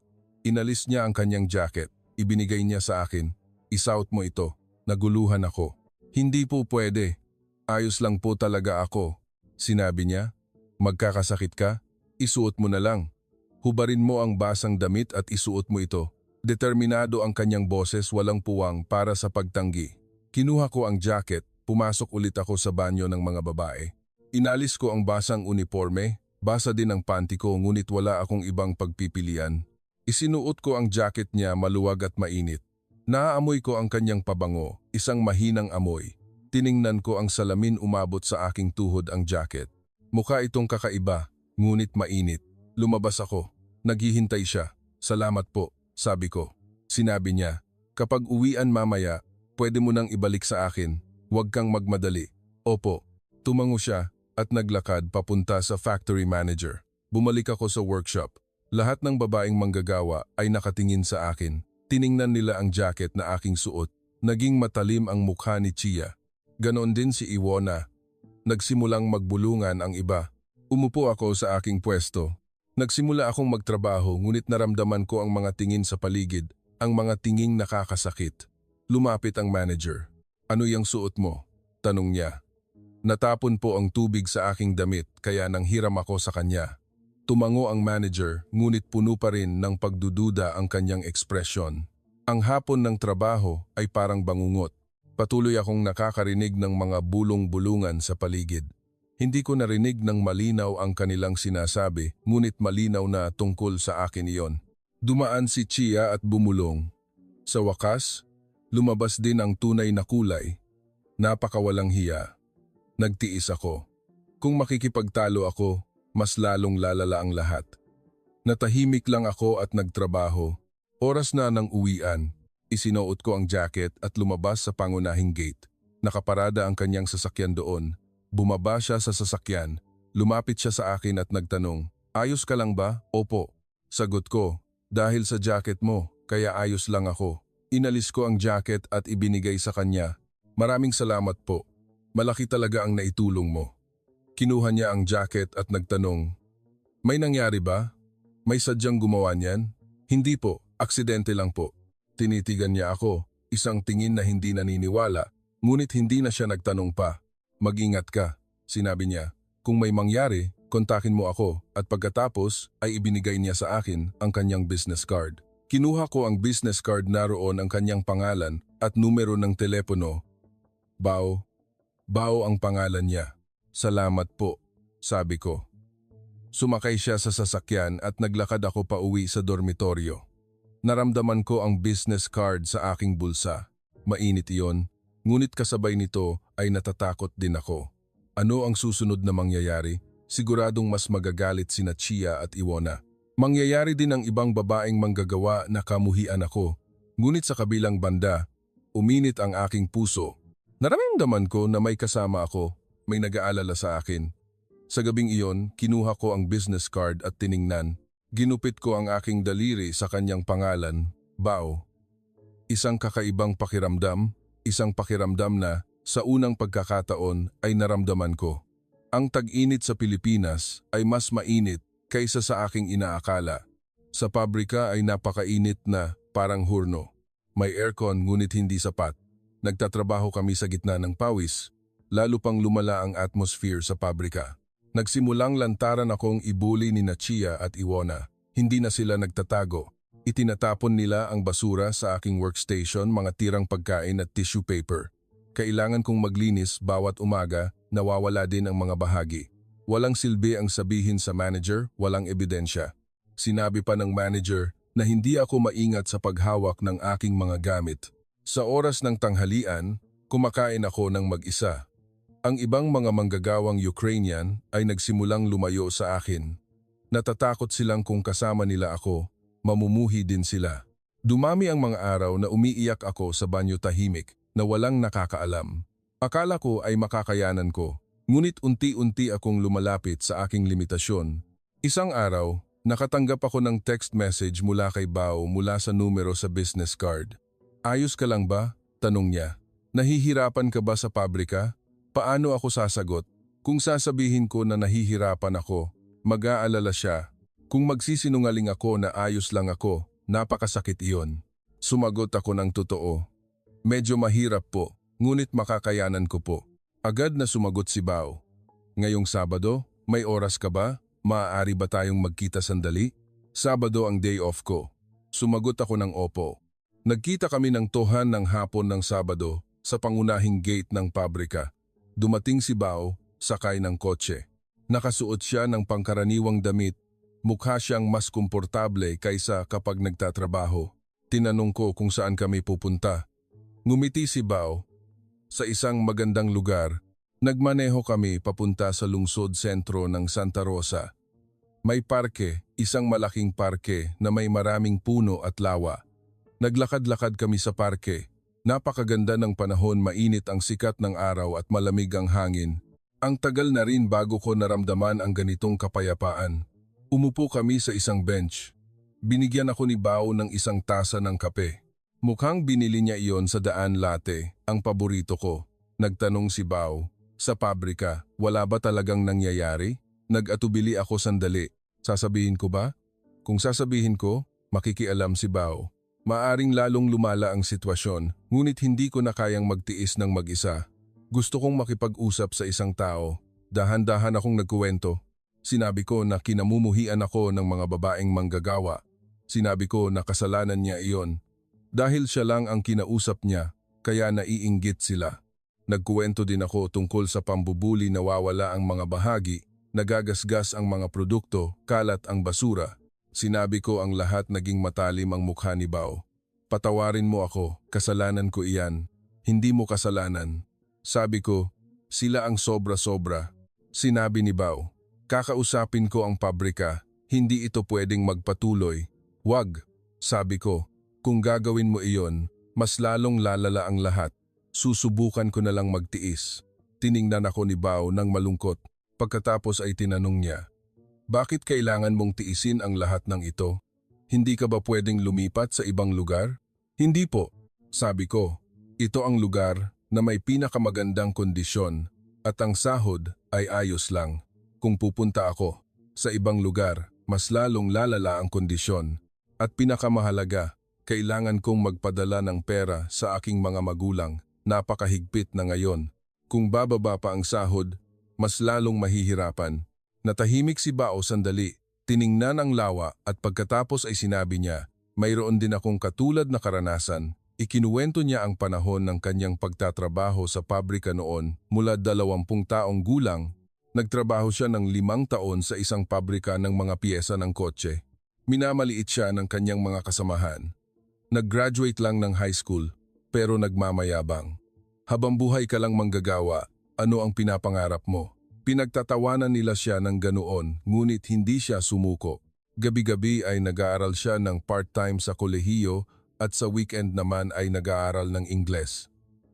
Inalis niya ang kanyang jacket, ibinigay niya sa akin, "Isuot mo ito." Naguluhan ako. "Hindi po pwede. Ayos lang po talaga ako." Sinabi niya, "Magkakasakit ka? Isuot mo na lang. Hubarin mo ang basang damit at isuot mo ito." Determinado ang kanyang boses, walang puwang para sa pagtanggi. Kinuha ko ang jacket, pumasok ulit ako sa banyo ng mga babae. Inalis ko ang basang uniforme, basa din ang panty ko ngunit wala akong ibang pagpipilian. Isinuot ko ang jacket niya, maluwag at mainit. Naaamoy ko ang kanyang pabango, isang mahinang amoy. Tiningnan ko ang salamin, umabot sa aking tuhod ang jacket. Mukha itong kakaiba, ngunit mainit. Lumabas ako. Naghihintay siya. "Salamat po," sabi ko. Sinabi niya, "Kapag uwian mamaya, pwede mo nang ibalik sa akin. Huwag kang magmadali." "Opo." Tumango siya at naglakad papunta sa factory manager. Bumalik ako sa workshop. Lahat ng babaeng manggagawa ay nakatingin sa akin. Tiningnan nila ang jacket na aking suot. Naging matalim ang mukha ni Chia. Ganon din si Iwona. Nagsimulang magbulungan ang iba. Umupo ako sa aking pwesto. Nagsimula akong magtrabaho ngunit naramdaman ko ang mga tingin sa paligid, ang mga tinging nakakasakit. Lumapit ang manager. "Ano yang suot mo?" tanong niya. Natapon po ang tubig sa aking damit kaya nanghiram ako sa kanya. Tumango ang manager ngunit puno pa rin ng pagdududa ang kanyang ekspresyon. Ang hapon ng trabaho ay parang bangungot. Patuloy akong nakakarinig ng mga bulong-bulungan sa paligid. Hindi ko narinig ng malinaw ang kanilang sinasabi, ngunit malinaw na tungkol sa akin iyon. Dumaan si Chia at bumulong. Sa wakas, lumabas din ang tunay na kulay. Napakawalang hiya. Nagtiis ako. Kung makikipagtalo ako, mas lalong lalala ang lahat. Natahimik lang ako at nagtrabaho. Oras na ng uwian. Isinuot ko ang jacket at lumabas sa pangunahing gate. Nakaparada ang kanyang sasakyan doon. Bumaba siya sa sasakyan. Lumapit siya sa akin at nagtanong, "Ayos ka lang ba?" "Opo." Sagot ko, "Dahil sa jacket mo, kaya ayos lang ako." Inalis ko ang jacket at ibinigay sa kanya. "Maraming salamat po. Malaki talaga ang naitulong mo." Kinuha niya ang jacket at nagtanong, "May nangyari ba? May sadyang gumawa niyan?" "Hindi po, aksidente lang po." Tinitigan niya ako, isang tingin na hindi naniniwala, ngunit hindi na siya nagtanong pa. "Mag-ingat ka," sinabi niya. "Kung may mangyari, kontakin mo ako." At pagkatapos ay ibinigay niya sa akin ang kanyang business card. Kinuha ko ang business card, naroon ang kanyang pangalan at numero ng telepono. Bao ang pangalan niya. "Salamat po," sabi ko. Sumakay siya sa sasakyan at naglakad ako pa uwi sa dormitoryo. Naramdaman ko ang business card sa aking bulsa. Mainit iyon, ngunit kasabay nito ay natatakot din ako. Ano ang susunod na mangyayari? Siguradong mas magagalit sina Chia at Iwona. Mangyayari din ang ibang babaeng manggagawa na kamuhian ako. Ngunit sa kabilang banda, uminit ang aking puso. Naramdaman ko na may kasama ako, may nag-aalala sa akin. Sa gabing iyon, kinuha ko ang business card at tiningnan. Ginupit ko ang aking daliri sa kanyang pangalan, Bao. Isang kakaibang pakiramdam, isang pakiramdam na sa unang pagkakataon ay naramdaman ko. Ang tag-init sa Pilipinas ay mas mainit kaysa sa aking inaakala. Sa pabrika ay napakainit na parang hurno. May aircon ngunit hindi sapat. Nagtatrabaho kami sa gitna ng pawis, lalo pang lumala ang atmosphere sa pabrika. Nagsimulang lantaran akong ibuli ni Chia at Iwona. Hindi na sila nagtatago. Itinatapon nila ang basura sa aking workstation, mga tirang pagkain at tissue paper. Kailangan kong maglinis bawat umaga, nawawala din ang mga bahagi. Walang silbi ang sabihin sa manager, walang ebidensya. Sinabi pa ng manager na hindi ako maingat sa paghawak ng aking mga gamit. Sa oras ng tanghalian, kumakain ako ng mag-isa. Ang ibang mga manggagawang Ukrainian ay nagsimulang lumayo sa akin. Natatakot silang kung kasama nila ako, mamumuhi din sila. Dumami ang mga araw na umiiyak ako sa banyo tahimik na walang nakakaalam. Akala ko ay makakayanan ko, ngunit unti-unti akong lumalapit sa aking limitasyon. Isang araw, nakatanggap ako ng text message mula kay Bao mula sa numero sa business card. "Ayos ka lang ba?" tanong niya. "Nahihirapan ka ba sa pabrika?" Paano ako sasagot? Kung sasabihin ko na nahihirapan ako, mag-aalala siya. Kung magsisinungaling ako na ayos lang ako, napakasakit iyon. Sumagot ako ng totoo. "Medyo mahirap po, ngunit makakayanan ko po." Agad na sumagot si Bao. "Ngayong Sabado, may oras ka ba? Maaari ba tayong magkita sandali?" "Sabado ang day off ko." Sumagot ako ng opo. Nagkita kami ng tohan ng hapon ng Sabado sa pangunahing gate ng pabrika. Dumating si Bao, sakay ng kotse. Nakasuot siya ng pangkaraniwang damit. Mukha siyang mas komportable kaysa kapag nagtatrabaho. Tinanong ko kung saan kami pupunta. Ngumiti si Bao. "Sa isang magandang lugar." Nagmaneho kami papunta sa lungsod sentro ng Santa Rosa. May parke, isang malaking parke na may maraming puno at lawa. Naglakad-lakad kami sa parke. Napakaganda ng panahon, mainit ang sikat ng araw at malamig ang hangin. Ang tagal na rin bago ko naramdaman ang ganitong kapayapaan. Umupo kami sa isang bench. Binigyan ako ni Bao ng isang tasa ng kape. Mukhang binili niya iyon sa Daan Latte, ang paborito ko. Nagtanong si Bao, "Sa pabrika, wala ba talagang nangyayari?" Nag-atubili ako sandali. Sasabihin ko ba? Kung sasabihin ko, makikialam si Bao. Maaring lalong lumala ang sitwasyon, ngunit hindi ko na kayang magtiis ng mag-isa. Gusto kong makipag-usap sa isang tao. Dahan-dahan akong nagkuwento. Sinabi ko na kinamumuhian ako ng mga babaeng manggagawa. Sinabi ko na kasalanan niya iyon. Dahil siya lang ang kinausap niya, kaya naiinggit sila. Nagkuwento din ako tungkol sa pambubuli, nawawala ang mga bahagi, nagagasgas ang mga produkto, kalat ang basura. Sinabi ko ang lahat, naging matalim ang mukha ni Bao. "Patawarin mo ako, kasalanan ko iyan. Hindi mo kasalanan." Sabi ko, "Sila ang sobra-sobra." Sinabi ni Bao, "Kakausapin ko ang pabrika, hindi ito pwedeng magpatuloy." "Wag," sabi ko, "kung gagawin mo iyon, mas lalong lalala ang lahat. Susubukan ko na lang magtiis." Tiningnan ako ni Bao ng malungkot. Pagkatapos ay tinanong niya, "Bakit kailangan mong tiisin ang lahat ng ito? Hindi ka ba pwedeng lumipat sa ibang lugar?" "Hindi po," sabi ko. "Ito ang lugar na may pinakamagandang kondisyon at ang sahod ay ayos lang. Kung pupunta ako sa ibang lugar, mas lalong lalala ang kondisyon. At pinakamahalaga, kailangan kong magpadala ng pera sa aking mga magulang. Napakahigpit na ngayon. Kung bababa pa ang sahod, mas lalong mahihirapan." Natahimik si Bao sandali, tiningnan ang lawa at pagkatapos ay sinabi niya, "Mayroon din akong katulad na karanasan." Ikinuwento niya ang panahon ng kanyang pagtatrabaho sa pabrika noon. Mula 20 taong gulang, nagtrabaho siya ng 5 taon sa isang pabrika ng mga piyesa ng kotse. Minamaliit siya ng kanyang mga kasamahan. Nag-graduate lang ng high school, pero nagmamayabang. "Habang buhay ka lang manggagawa, ano ang pinapangarap mo?" Pinagtatawanan nila siya ng ganoon, ngunit hindi siya sumuko. Gabi-gabi ay nag-aaral siya ng part-time sa kolehiyo at sa weekend naman ay nag-aaral ng Ingles.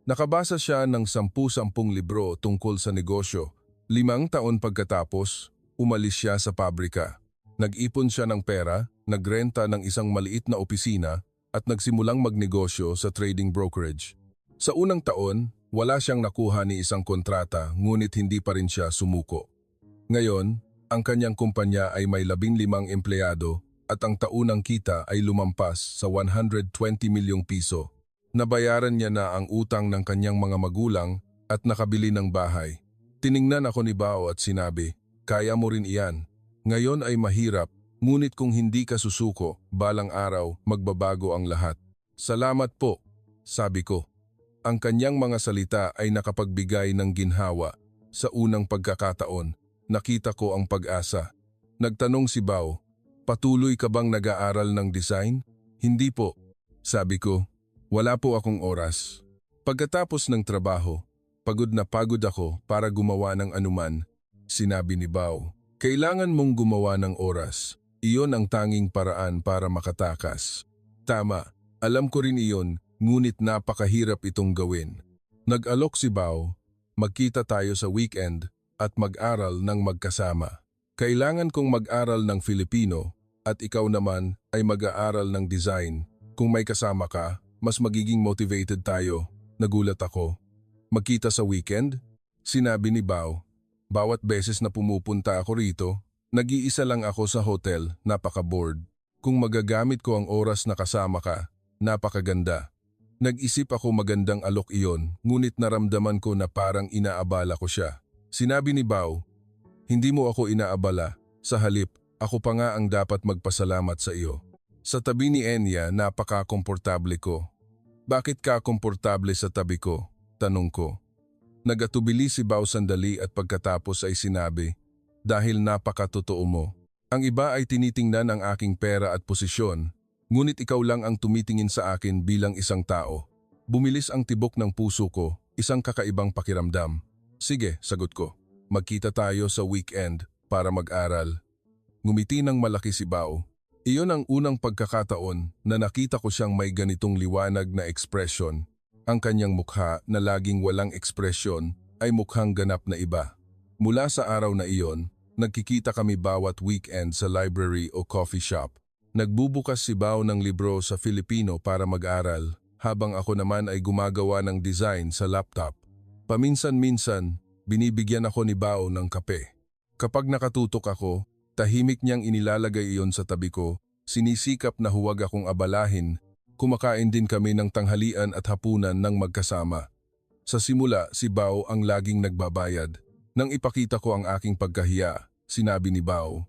Nakabasa siya ng 10 libro tungkol sa negosyo. 5 taon pagkatapos, umalis siya sa pabrika. Nag-ipon siya ng pera, nagrenta ng isang maliit na opisina at nagsimulang magnegosyo sa trading brokerage. Sa unang taon, wala siyang nakuha ni isang kontrata, ngunit hindi pa rin siya sumuko. Ngayon, ang kanyang kumpanya ay may 15 empleyado at ang taunang kita ay lumampas sa 120 milyong piso. Nabayaran niya na ang utang ng kanyang mga magulang at nakabili ng bahay. Tiningnan ako ni Bao at sinabi, "Kaya mo rin iyan. Ngayon ay mahirap, Ngunit kung hindi ka susuko, balang araw magbabago ang lahat. Salamat po, sabi ko. Ang kanyang mga salita ay nakapagbigay ng ginhawa. Sa unang pagkakataon, nakita ko ang pag-asa. Nagtanong si Bao, "Patuloy ka bang nag-aaral ng design?" "Hindi po," sabi ko. "Wala po akong oras." Pagkatapos ng trabaho, pagod na pagod ako para gumawa ng anuman. Sinabi ni Bao, "Kailangan mong gumawa ng oras. Iyon ang tanging paraan para makatakas." Tama, alam ko rin iyon, ngunit napakahirap itong gawin. Nag-alok si Bao, magkita tayo sa weekend at mag-aral ng magkasama. Kailangan kong mag-aral ng Filipino at ikaw naman ay mag-aaral ng design. Kung may kasama ka, mas magiging motivated tayo. Nagulat ako. Magkita sa weekend? Sinabi ni Bao. Bawat beses na pumupunta ako rito, nag-iisa lang ako sa hotel, napaka-bored. Kung magagamit ko ang oras na kasama ka, napakaganda. Nag-isip ako magandang alok iyon, ngunit naramdaman ko na parang inaabala ko siya. Sinabi ni Bao, "Hindi mo ako inaabala. Sa halip, ako pa nga ang dapat magpasalamat sa iyo." Sa tabi ni Enya, napaka-komportable ko. "Bakit ka komportable sa tabi ko?" tanong ko. Nagatubili si Bao sandali at pagkatapos ay sinabi, "Dahil napakatotoo mo. Ang iba ay tinitingnan ang aking pera at posisyon, ngunit ikaw lang ang tumitingin sa akin bilang isang tao." Bumilis ang tibok ng puso ko, isang kakaibang pakiramdam. "Sige," sagot ko. "Magkita tayo sa weekend para mag-aral." Ngumiti ng malaki si Bao. Iyon ang unang pagkakataon na nakita ko siyang may ganitong liwanag na ekspresyon. Ang kanyang mukha na laging walang ekspresyon ay mukhang ganap na iba. Mula sa araw na iyon, nagkikita kami bawat weekend sa library o coffee shop. Nagbubukas si Bao ng libro sa Filipino para mag-aral, habang ako naman ay gumagawa ng design sa laptop. Paminsan-minsan, binibigyan ako ni Bao ng kape. Kapag nakatutok ako, tahimik niyang inilalagay iyon sa tabi ko, sinisikap na huwag akong abalahin. Kumakain din kami ng tanghalian at hapunan ng magkasama. Sa simula, si Bao ang laging nagbabayad. Nang ipakita ko ang aking pagkahiya, sinabi ni Bao,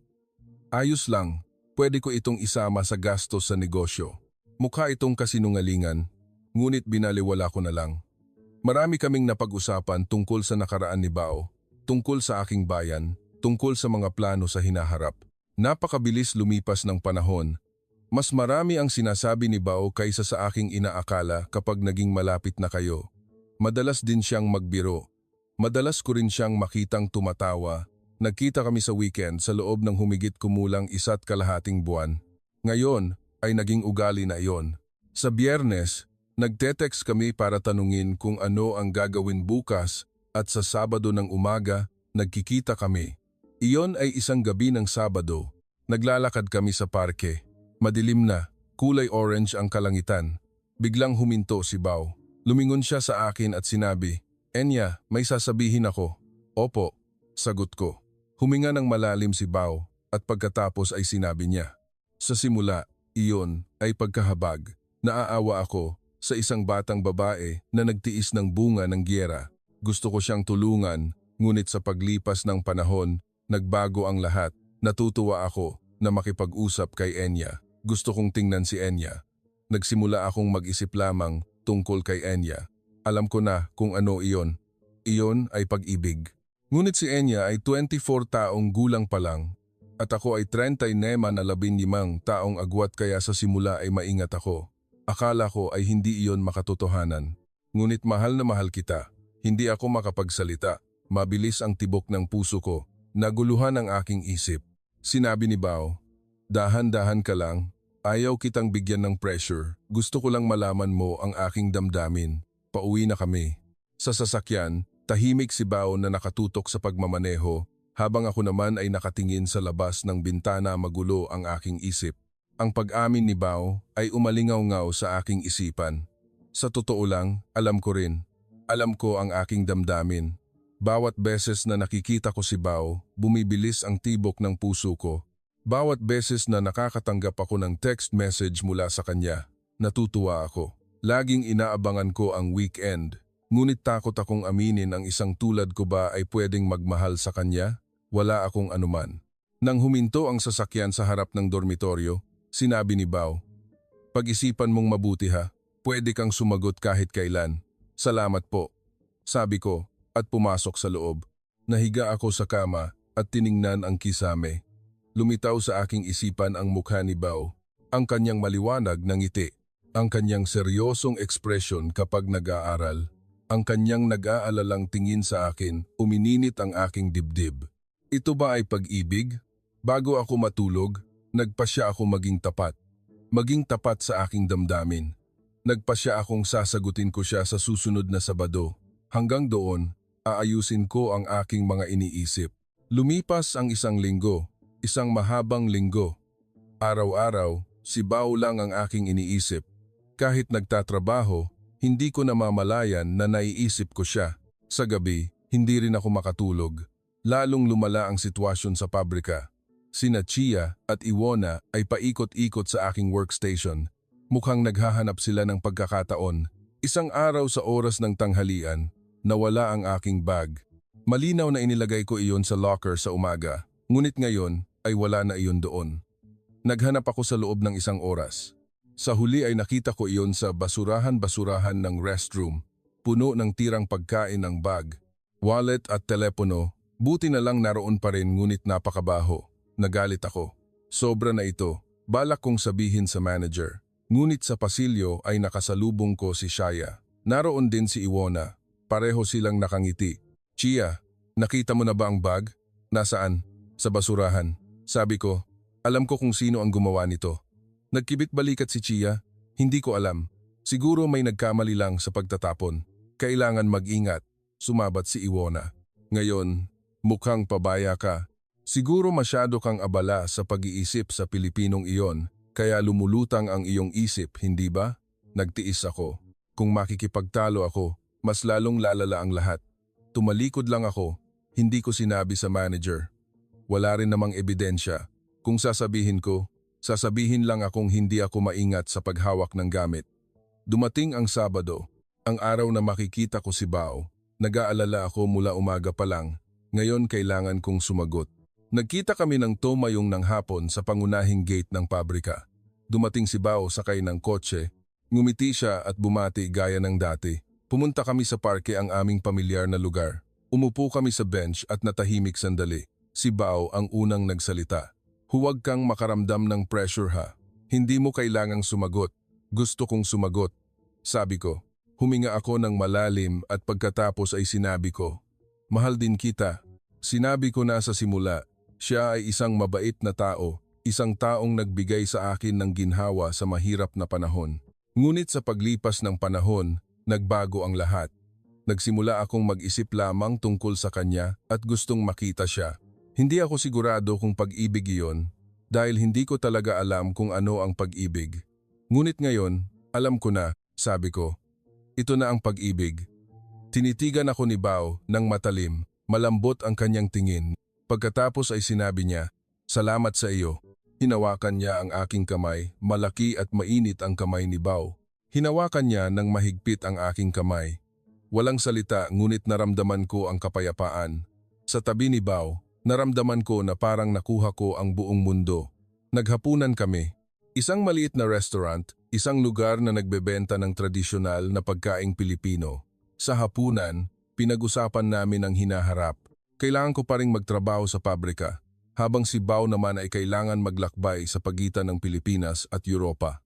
"Ayos lang, pwede ko itong isama sa gastos sa negosyo." Mukha itong kasinungalingan, ngunit binaliwala ko na lang. Marami kaming napag-usapan tungkol sa nakaraan ni Bao, tungkol sa aking bayan, tungkol sa mga plano sa hinaharap. Napakabilis lumipas ng panahon. Mas marami ang sinasabi ni Bao kaysa sa aking inaakala kapag naging malapit na kayo. Madalas din siyang magbiro. Madalas ko rin siyang makitang tumatawa. Nagkita kami sa weekend sa loob ng humigit kumulang 1.5 buwan. Ngayon ay naging ugali na iyon. Sa Biyernes, nagte-text kami para tanungin kung ano ang gagawin bukas at sa Sabado ng umaga, nagkikita kami. Iyon ay isang gabi ng Sabado. Naglalakad kami sa parke. Madilim na, kulay orange ang kalangitan. Biglang huminto si Bao. Lumingon siya sa akin at sinabi, "Enya, may sasabihin ako." "Opo," sagot ko. Huminga ng malalim si Bao at pagkatapos ay sinabi niya, "Sa simula, iyon ay pagkahabag. Naaawa ako sa isang batang babae na nagtiis ng bunga ng giyera. Gusto ko siyang tulungan, ngunit sa paglipas ng panahon, nagbago ang lahat. Natutuwa ako na makipag-usap kay Enya. Gusto kong tingnan si Enya. Nagsimula akong mag-isip lamang tungkol kay Enya. Alam ko na kung ano iyon. Iyon ay pag-ibig." Ngunit si Enya ay 24 taong gulang pa lang at ako ay 39 taong agwat, kaya sa simula ay maingat ako. Akala ko ay hindi iyon makatotohanan. Ngunit mahal na mahal kita. Hindi ako makapagsalita. Mabilis ang tibok ng puso ko. Naguluhan ang aking isip. Sinabi ni Bao, "Dahan-dahan ka lang. Ayaw kitang bigyan ng pressure. Gusto ko lang malaman mo ang aking damdamin." Pauwi na kami. Sa sasakyan, tahimik si Bao na nakatutok sa pagmamaneho, habang ako naman ay nakatingin sa labas ng bintana. Magulo ang aking isip. Ang pag-amin ni Bao ay umalingaw-ngaw sa aking isipan. Sa totoo lang, alam ko rin. Alam ko ang aking damdamin. Bawat beses na nakikita ko si Bao, bumibilis ang tibok ng puso ko. Bawat beses na nakakatanggap ako ng text message mula sa kanya, natutuwa ako. Laging inaabangan ko ang weekend. Ngunit takot akong aminin, ang isang tulad ko ba ay pwedeng magmahal sa kanya? Wala akong anuman. Nang huminto ang sasakyan sa harap ng dormitoryo, sinabi ni Bao, "Pag-isipan mong mabuti ha, pwede kang sumagot kahit kailan. Salamat po." Sabi ko at pumasok sa loob. Nahiga ako sa kama at tiningnan ang kisame. Lumitaw sa aking isipan ang mukha ni Bao, ang kanyang maliwanag na ngiti, ang kanyang seryosong ekspresyon kapag nag-aaral, ang kanyang nag-aalalang tingin sa akin, umininit ang aking dibdib. Ito ba ay pag-ibig? Bago ako matulog, nagpasya ako maging tapat sa aking damdamin. Nagpasya akong sasagutin ko siya sa susunod na Sabado. Hanggang doon, aayusin ko ang aking mga iniisip. Lumipas ang isang linggo, isang mahabang linggo. Araw-araw, si Bao lang ang aking iniisip. Kahit nagtatrabaho, hindi ko namamalayan na naiisip ko siya. Sa gabi, hindi rin ako makatulog. Lalong lumala ang sitwasyon sa pabrika. Sina Chia at Iwona ay paikot-ikot sa aking workstation. Mukhang naghahanap sila ng pagkakataon. Isang araw sa oras ng tanghalian, nawala ang aking bag. Malinaw na inilagay ko iyon sa locker sa umaga, ngunit ngayon ay wala na iyon doon. Naghanap ako sa loob ng isang oras. Sa huli ay nakita ko iyon sa basurahan ng restroom, puno ng tirang pagkain ng bag, wallet at telepono. Buti na lang naroon pa rin ngunit napakabaho. Nagalit ako. Sobra na ito. Balak kong sabihin sa manager. Ngunit sa pasilyo ay nakasalubong ko si Shaya. Naroon din si Iwona. Pareho silang nakangiti. "Chia, nakita mo na ba ang bag?" "Nasaan?" "Sa basurahan." Sabi ko, alam ko kung sino ang gumawa nito. Nagkibit balikat si Chia. "Hindi ko alam. Siguro may nagkamali lang sa pagtatapon. Kailangan mag-ingat." Sumabat si Iwona. "Ngayon, mukhang pabaya ka. Siguro masyado kang abala sa pag-iisip sa Pilipinong iyon, kaya lumulutang ang iyong isip, hindi ba?" Nagtiis ako. Kung makikipagtalo ako, mas lalong lalala ang lahat. Tumalikod lang ako, hindi ko sinabi sa manager. Wala rin namang ebidensya. Kung sasabihin ko, sasabihin lang akong hindi ako maingat sa paghawak ng gamit. Dumating ang Sabado, ang araw na makikita ko si Bao. Nag-aalala ako mula umaga pa lang. Ngayon kailangan kong sumagot. Nagkita kami ng tumayong ng hapon sa pangunahing gate ng pabrika. Dumating si Bao sakay ng kotse. Ngumiti siya at bumati gaya ng dati. Pumunta kami sa parke, ang aming pamilyar na lugar. Umupo kami sa bench at natahimik sandali. Si Bao ang unang nagsalita. "Huwag kang makaramdam ng pressure ha. Hindi mo kailangang sumagot." "Gusto kong sumagot." Sabi ko. Huminga ako ng malalim at pagkatapos ay sinabi ko, "Mahal din kita." Sinabi ko na sa simula. Siya ay isang mabait na tao, isang taong nagbigay sa akin ng ginhawa sa mahirap na panahon. Ngunit sa paglipas ng panahon, nagbago ang lahat. Nagsimula akong mag-isip lamang tungkol sa kanya at gustong makita siya. Hindi ako sigurado kung pag-ibig iyon dahil hindi ko talaga alam kung ano ang pag-ibig. Ngunit ngayon, alam ko na, sabi ko. Ito na ang pag-ibig. Tinitigan ako ni Bao ng matalim, malambot ang kanyang tingin. Pagkatapos ay sinabi niya, "Salamat sa iyo." Hinawakan niya ang aking kamay, malaki at mainit ang kamay ni Bao. Hinawakan niya ng mahigpit ang aking kamay. Walang salita ngunit naramdaman ko ang kapayapaan. Sa tabi ni Bao, naramdaman ko na parang nakuha ko ang buong mundo. Naghapunan kami. Isang maliit na restaurant, isang lugar na nagbebenta ng tradisyonal na pagkaing Pilipino. Sa hapunan, pinag-usapan namin ang hinaharap. Kailangan ko pa ring magtrabaho sa pabrika, habang si Bao naman ay kailangan maglakbay sa pagitan ng Pilipinas at Europa.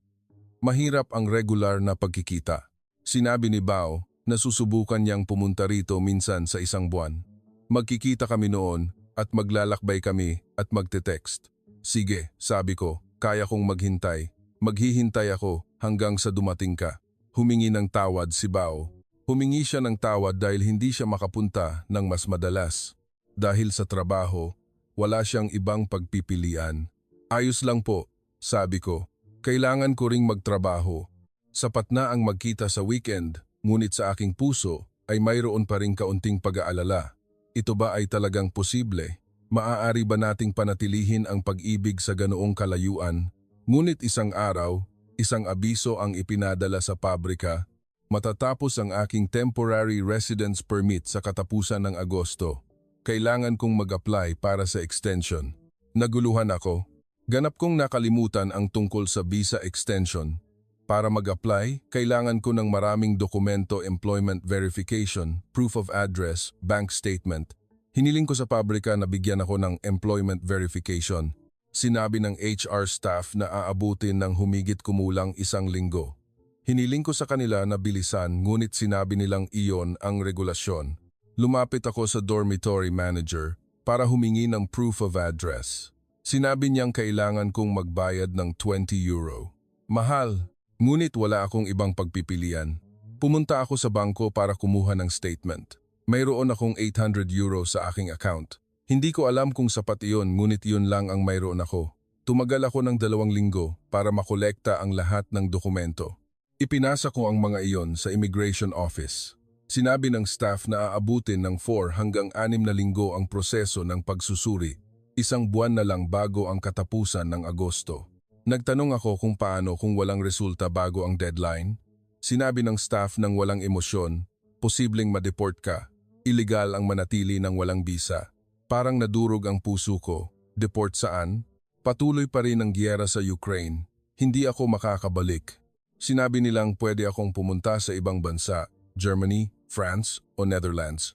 Mahirap ang regular na pagkikita. Sinabi ni Bao na susubukan niyang pumunta rito minsan sa isang buwan. Magkikita kami noon at maglalakbay kami at magte-text. "Sige," sabi ko, "kaya kong maghintay. Maghihintay ako hanggang sa dumating ka." Humingi ng tawad si Bao. Humingi siya ng tawad dahil hindi siya makapunta ng mas madalas. Dahil sa trabaho, wala siyang ibang pagpipilian. "Ayos lang po," sabi ko. "Kailangan ko ring magtrabaho. Sapat na ang magkita sa weekend, ngunit sa aking puso ay mayroon pa ring kaunting pag-aalala. Ito ba ay talagang posible? Maaari ba nating panatilihin ang pag-ibig sa ganoong kalayuan?" Ngunit isang araw, isang abiso ang ipinadala sa pabrika. Matatapos ang aking temporary residence permit sa katapusan ng Agosto. Kailangan kong mag-apply para sa extension. Naguluhan ako. Ganap kong nakalimutan ang tungkol sa visa extension. Para mag-apply, kailangan ko ng maraming dokumento, employment verification, proof of address, bank statement. Hiniling ko sa pabrika na bigyan ako ng employment verification. Sinabi ng HR staff na aabutin ng humigit kumulang 1 linggo. Hiniling ko sa kanila na bilisan, ngunit sinabi nilang iyon ang regulasyon. Lumapit ako sa dormitory manager para humingi ng proof of address. Sinabi niyang kailangan kong magbayad ng €20. Mahal, ngunit wala akong ibang pagpipilian. Pumunta ako sa bangko para kumuha ng statement. Mayroon akong €800 sa aking account. Hindi ko alam kung sapat iyon, ngunit iyon lang ang mayroon ako. Tumagal ako ng 2 linggo para makolekta ang lahat ng dokumento. Ipinasa ko ang mga iyon sa immigration office. Sinabi ng staff na aabutin ng 4 hanggang 6 na linggo ang proseso ng pagsusuri, 1 buwan na lang bago ang katapusan ng Agosto. Nagtanong ako kung paano kung walang resulta bago ang deadline. Sinabi ng staff ng walang emosyon, posibleng ma-deport ka. Illegal ang manatili ng walang bisa. Parang nadurog ang puso ko. Deport saan? Patuloy pa rin ang giyera sa Ukraine. Hindi ako makakabalik. Sinabi nilang pwede akong pumunta sa ibang bansa, Germany, France o Netherlands.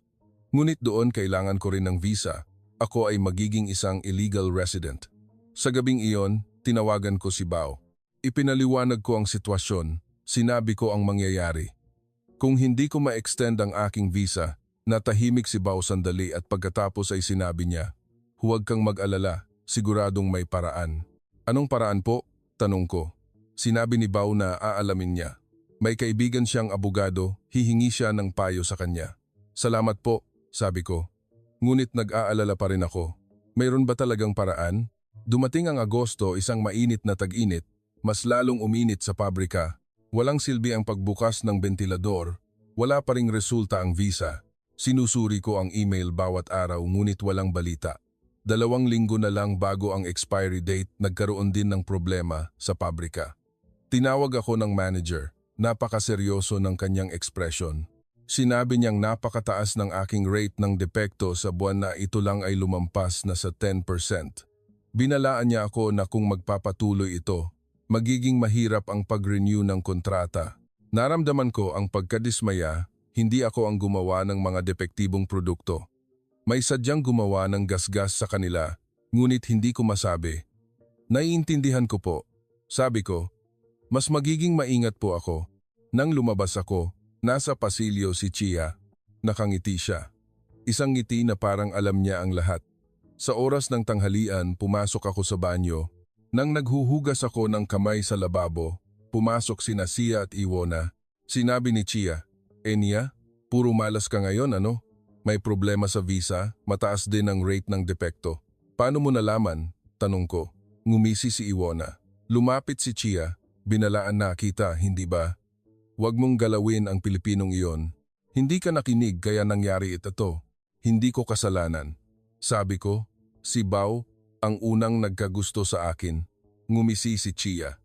Ngunit doon kailangan ko rin ng visa. Ako ay magiging isang illegal resident. Sa gabing iyon, tinawagan ko si Bao. Ipinaliwanag ko ang sitwasyon. Sinabi ko ang mangyayari. Kung hindi ko ma-extend ang aking visa, natahimik si Bao sandali at pagkatapos ay sinabi niya, "Huwag kang mag-alala, siguradong may paraan." "Anong paraan po?" tanong ko. Sinabi ni Bao na aalamin niya. May kaibigan siyang abogado, hihingi siya ng payo sa kanya. "Salamat po," sabi ko. Ngunit nag-aalala pa rin ako. Mayroon ba talagang paraan? Dumating ang Agosto, isang mainit na tag-init, mas lalong uminit sa pabrika. Walang silbi ang pagbukas ng bentilador, wala pa ring resulta ang visa. Sinusuri ko ang email bawat araw ngunit walang balita. 2 linggo na lang bago ang expiry date, nagkaroon din ng problema sa pabrika. Tinawag ako ng manager, napakaseryoso ng kanyang ekspresyon. Sinabi niyang napakataas ng aking rate ng depekto sa buwan na ito lang ay lumampas na sa 10%. Binalaan niya ako na kung magpapatuloy ito, magiging mahirap ang pag-renew ng kontrata. Naramdaman ko ang pagkadismaya, hindi ako ang gumawa ng mga depektibong produkto. May sadyang gumawa ng gasgas sa kanila, ngunit hindi ko masabi. "Naiintindihan ko po," sabi ko. "Mas magiging maingat po ako." Nang lumabas ako, nasa pasilyo si Chia. Nakangiti siya. Isang ngiti na parang alam niya ang lahat. Sa oras ng tanghalian, pumasok ako sa banyo. Nang naghuhugas ako ng kamay sa lababo, pumasok sina Sia at Iwona. Sinabi ni Chia, "Enya, puro malas ka ngayon ano? May problema sa visa, mataas din ang rate ng depekto." "Paano mo nalaman?" tanong ko. Ngumisi si Iwona. Lumapit si Chia. "Binalaan na kita, hindi ba? Huwag mong galawin ang Pilipinong iyon. Hindi ka nakinig kaya nangyari ito. Hindi ko kasalanan." Sabi ko, "Si Bao, ang unang nagkagusto sa akin." Ngumisi si Chia.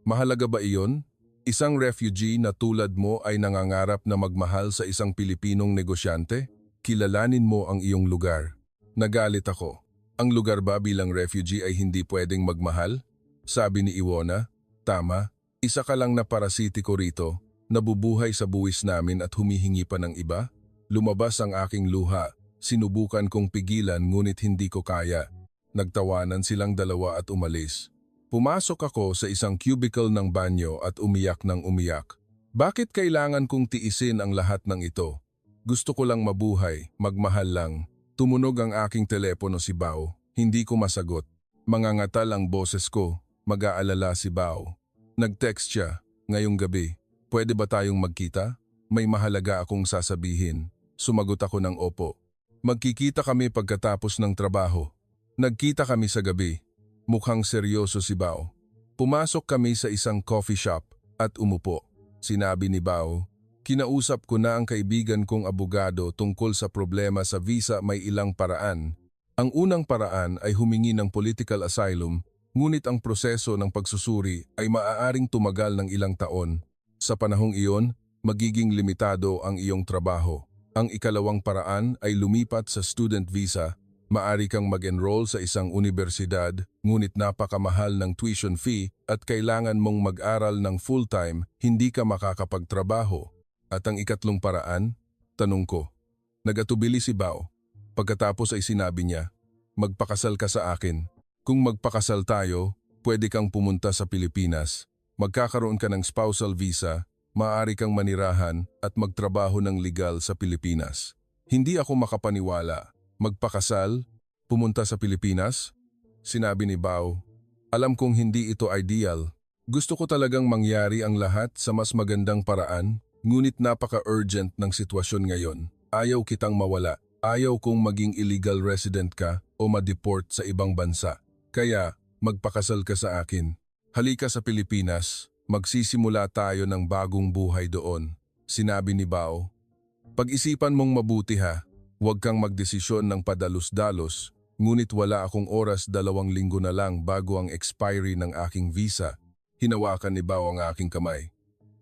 "Mahalaga ba iyon? Isang refugee na tulad mo ay nangangarap na magmahal sa isang Pilipinong negosyante? Kilalanin mo ang iyong lugar." Nagalit ako. "Ang lugar ba bilang refugee ay hindi pwedeng magmahal?" Sabi ni Iwona. "Tama, isa ka lang na parasitiko rito, nabubuhay sa buwis namin at humihingi pa ng iba." Lumabas ang aking luha. Sinubukan kong pigilan ngunit hindi ko kaya. Nagtawanan silang dalawa at umalis. Pumasok ako sa isang cubicle ng banyo at umiyak ng umiyak. Bakit kailangan kong tiisin ang lahat ng ito? Gusto ko lang mabuhay, magmahal lang. Tumunog ang aking telepono si Bao. Hindi ko masagot. Mangangatal ang boses ko. Mag-aalala si Bao. Nag-text siya, "Ngayong gabi, pwede ba tayong magkita? May mahalaga akong sasabihin." Sumagot ako ng opo. Magkikita kami pagkatapos ng trabaho. Nagkita kami sa gabi. Mukhang seryoso si Bao. Pumasok kami sa isang coffee shop at umupo. Sinabi ni Bao, "Kinausap ko na ang kaibigan kong abogado tungkol sa problema sa visa, may ilang paraan. Ang unang paraan ay humingi ng political asylum, ngunit ang proseso ng pagsusuri ay maaaring tumagal ng ilang taon. Sa panahong iyon, magiging limitado ang iyong trabaho. Ang ikalawang paraan ay lumipat sa student visa, Maari kang mag-enroll sa isang universidad, ngunit napakamahal ng tuition fee at kailangan mong mag-aral ng full-time, hindi ka makakapagtrabaho. At ang ikatlong paraan, tanong ko. Nagatubili si Bao. Pagkatapos ay sinabi niya, magpakasal ka sa akin. Kung magpakasal tayo, pwede kang pumunta sa Pilipinas. Magkakaroon ka ng spousal visa, maaari kang manirahan at magtrabaho ng legal sa Pilipinas. Hindi ako makapaniwala. Magpakasal? Pumunta sa Pilipinas? Sinabi ni Bao. Alam kong hindi ito ideal. Gusto ko talagang mangyari ang lahat sa mas magandang paraan, ngunit napaka-urgent ng sitwasyon ngayon. Ayaw kitang mawala. Ayaw kong maging illegal resident ka o ma-deport sa ibang bansa. Kaya, magpakasal ka sa akin. Halika sa Pilipinas, magsisimula tayo ng bagong buhay doon. Sinabi ni Bao. Pag-isipan mong mabuti ha. Huwag kang magdesisyon ng padalos-dalos, ngunit wala akong oras 2 linggo na lang bago ang expiry ng aking visa. Hinawakan ni Bao ang aking kamay.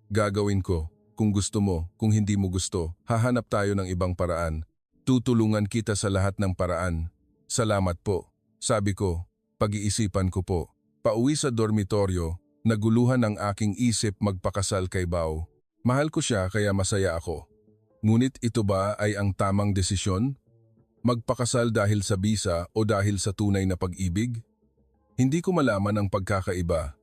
Gagawin ko, kung gusto mo, kung hindi mo gusto, hahanap tayo ng ibang paraan. Tutulungan kita sa lahat ng paraan. Salamat po. Sabi ko, pag-iisipan ko po. Pauwi sa dormitoryo, naguluhan ang aking isip magpakasal kay Bao. Mahal ko siya kaya masaya ako. Ngunit ito ba ay ang tamang desisyon? Magpakasal dahil sa bisa o dahil sa tunay na pag-ibig? Hindi ko malaman ang pagkakaiba.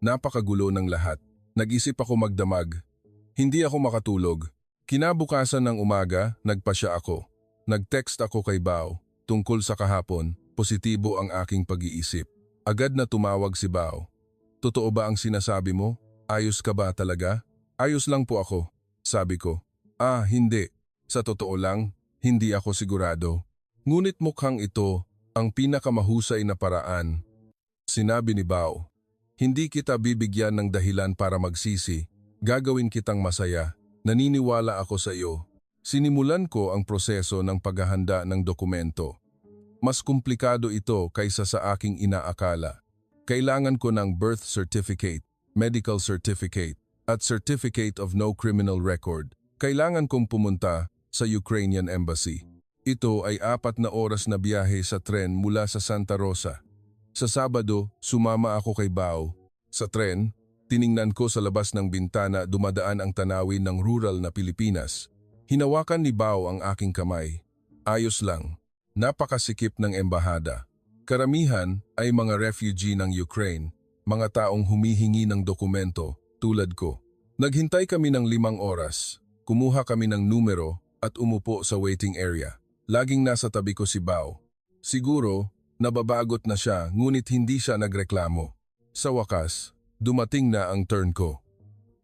Napakagulo ng lahat. Nag-isip ako magdamag. Hindi ako makatulog. Kinabukasan ng umaga, nagpasya ako. Nag-text ako kay Bao. Tungkol sa kahapon, positibo ang aking pag-iisip. Agad na tumawag si Bao. Totoo ba ang sinasabi mo? Ayos ka ba talaga? Ayos lang po ako, sabi ko. Hindi. Sa totoo lang, hindi ako sigurado. Ngunit mukhang ito ang pinakamahusay na paraan. Sinabi ni Bao, hindi kita bibigyan ng dahilan para magsisi. Gagawin kitang masaya. Naniniwala ako sa iyo. Sinimulan ko ang proseso ng paghahanda ng dokumento. Mas komplikado ito kaysa sa aking inaakala. Kailangan ko ng birth certificate, medical certificate, at certificate of no criminal record. Kailangan kong pumunta sa Ukrainian Embassy. Ito ay 4 na oras na biyahe sa tren mula sa Santa Rosa. Sa Sabado, sumama ako kay Bao. Sa tren, tiningnan ko sa labas ng bintana dumadaan ang tanawin ng rural na Pilipinas. Hinawakan ni Bao ang aking kamay. Ayos lang. Napakasikip ng embahada. Karamihan ay mga refugee ng Ukraine, mga taong humihingi ng dokumento tulad ko. Naghintay kami ng 5 oras. Kumuha kami ng numero at umupo sa waiting area. Laging nasa tabi ko si Bao. Siguro, nababagot na siya ngunit hindi siya nagreklamo. Sa wakas, dumating na ang turn ko.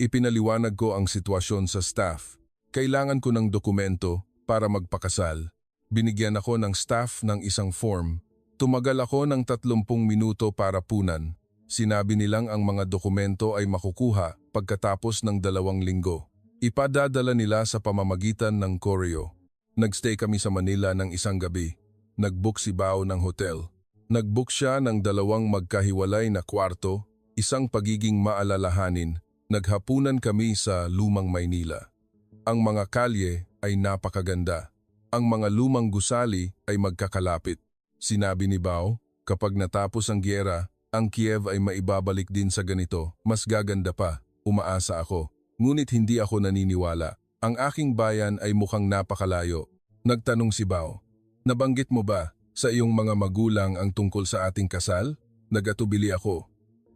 Ipinaliwanag ko ang sitwasyon sa staff. Kailangan ko ng dokumento para magpakasal. Binigyan ako ng staff ng isang form. Tumagal ako ng 30 minuto para punan. Sinabi nilang ang mga dokumento ay makukuha pagkatapos ng 2 linggo. Ipadadala nila sa pamamagitan ng koreo. Nagstay kami sa Manila ng isang gabi. Nagbook si Bao ng hotel. Nagbook siya ng 2 magkahiwalay na kwarto, isang pagiging maalalahanin. Naghapunan kami sa Lumang Maynila. Ang mga kalye ay napakaganda. Ang mga lumang gusali ay magkakalapit. Sinabi ni Bao, kapag natapos ang gyera, ang Kiev ay maibabalik din sa ganito, mas gaganda pa, umaasa ako. Ngunit hindi ako naniniwala. Ang aking bayan ay mukhang napakalayo. Nagtanong si Bao, nabanggit mo ba sa iyong mga magulang ang tungkol sa ating kasal? Nagatubili ako.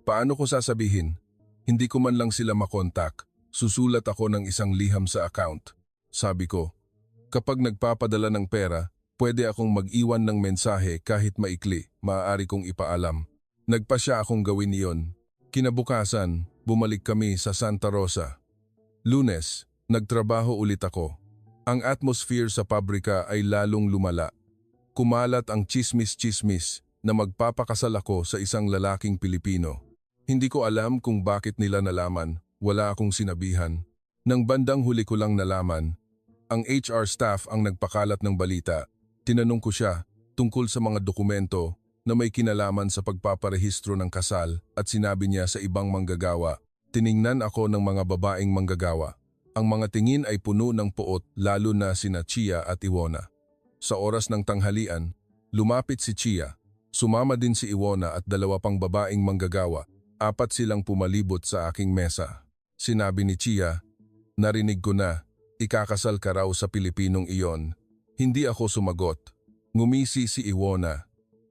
Paano ko sasabihin? Hindi ko man lang sila makontak. Susulat ako ng isang liham sa account. Sabi ko, kapag nagpapadala ng pera, pwede akong mag-iwan ng mensahe kahit maikli, maaari kong ipaalam. Nagpasya akong gawin iyon. Kinabukasan, bumalik kami sa Santa Rosa. Lunes, nagtrabaho ulit ako. Ang atmosphere sa pabrika ay lalong lumala. Kumalat ang chismis-chismis na magpapakasal ako sa isang lalaking Pilipino. Hindi ko alam kung bakit nila nalaman, wala akong sinabihan. Nang bandang huli ko lang nalaman, ang HR staff ang nagpakalat ng balita. Tinanong ko siya tungkol sa mga dokumento na may kinalaman sa pagpaparehistro ng kasal at sinabi niya sa ibang manggagawa. Tiningnan ako ng mga babaeng manggagawa. Ang mga tingin ay puno ng poot lalo na sina Chia at Iwona. Sa oras ng tanghalian, Lumapit si Chia. Sumama din si Iwona at 2 pang babaeng manggagawa. 4 silang pumalibot sa aking mesa. Sinabi ni Chia, "Narinig ko na, ikakasal ka raw sa Pilipinong iyon." Hindi ako sumagot. Ngumisi si Iwona.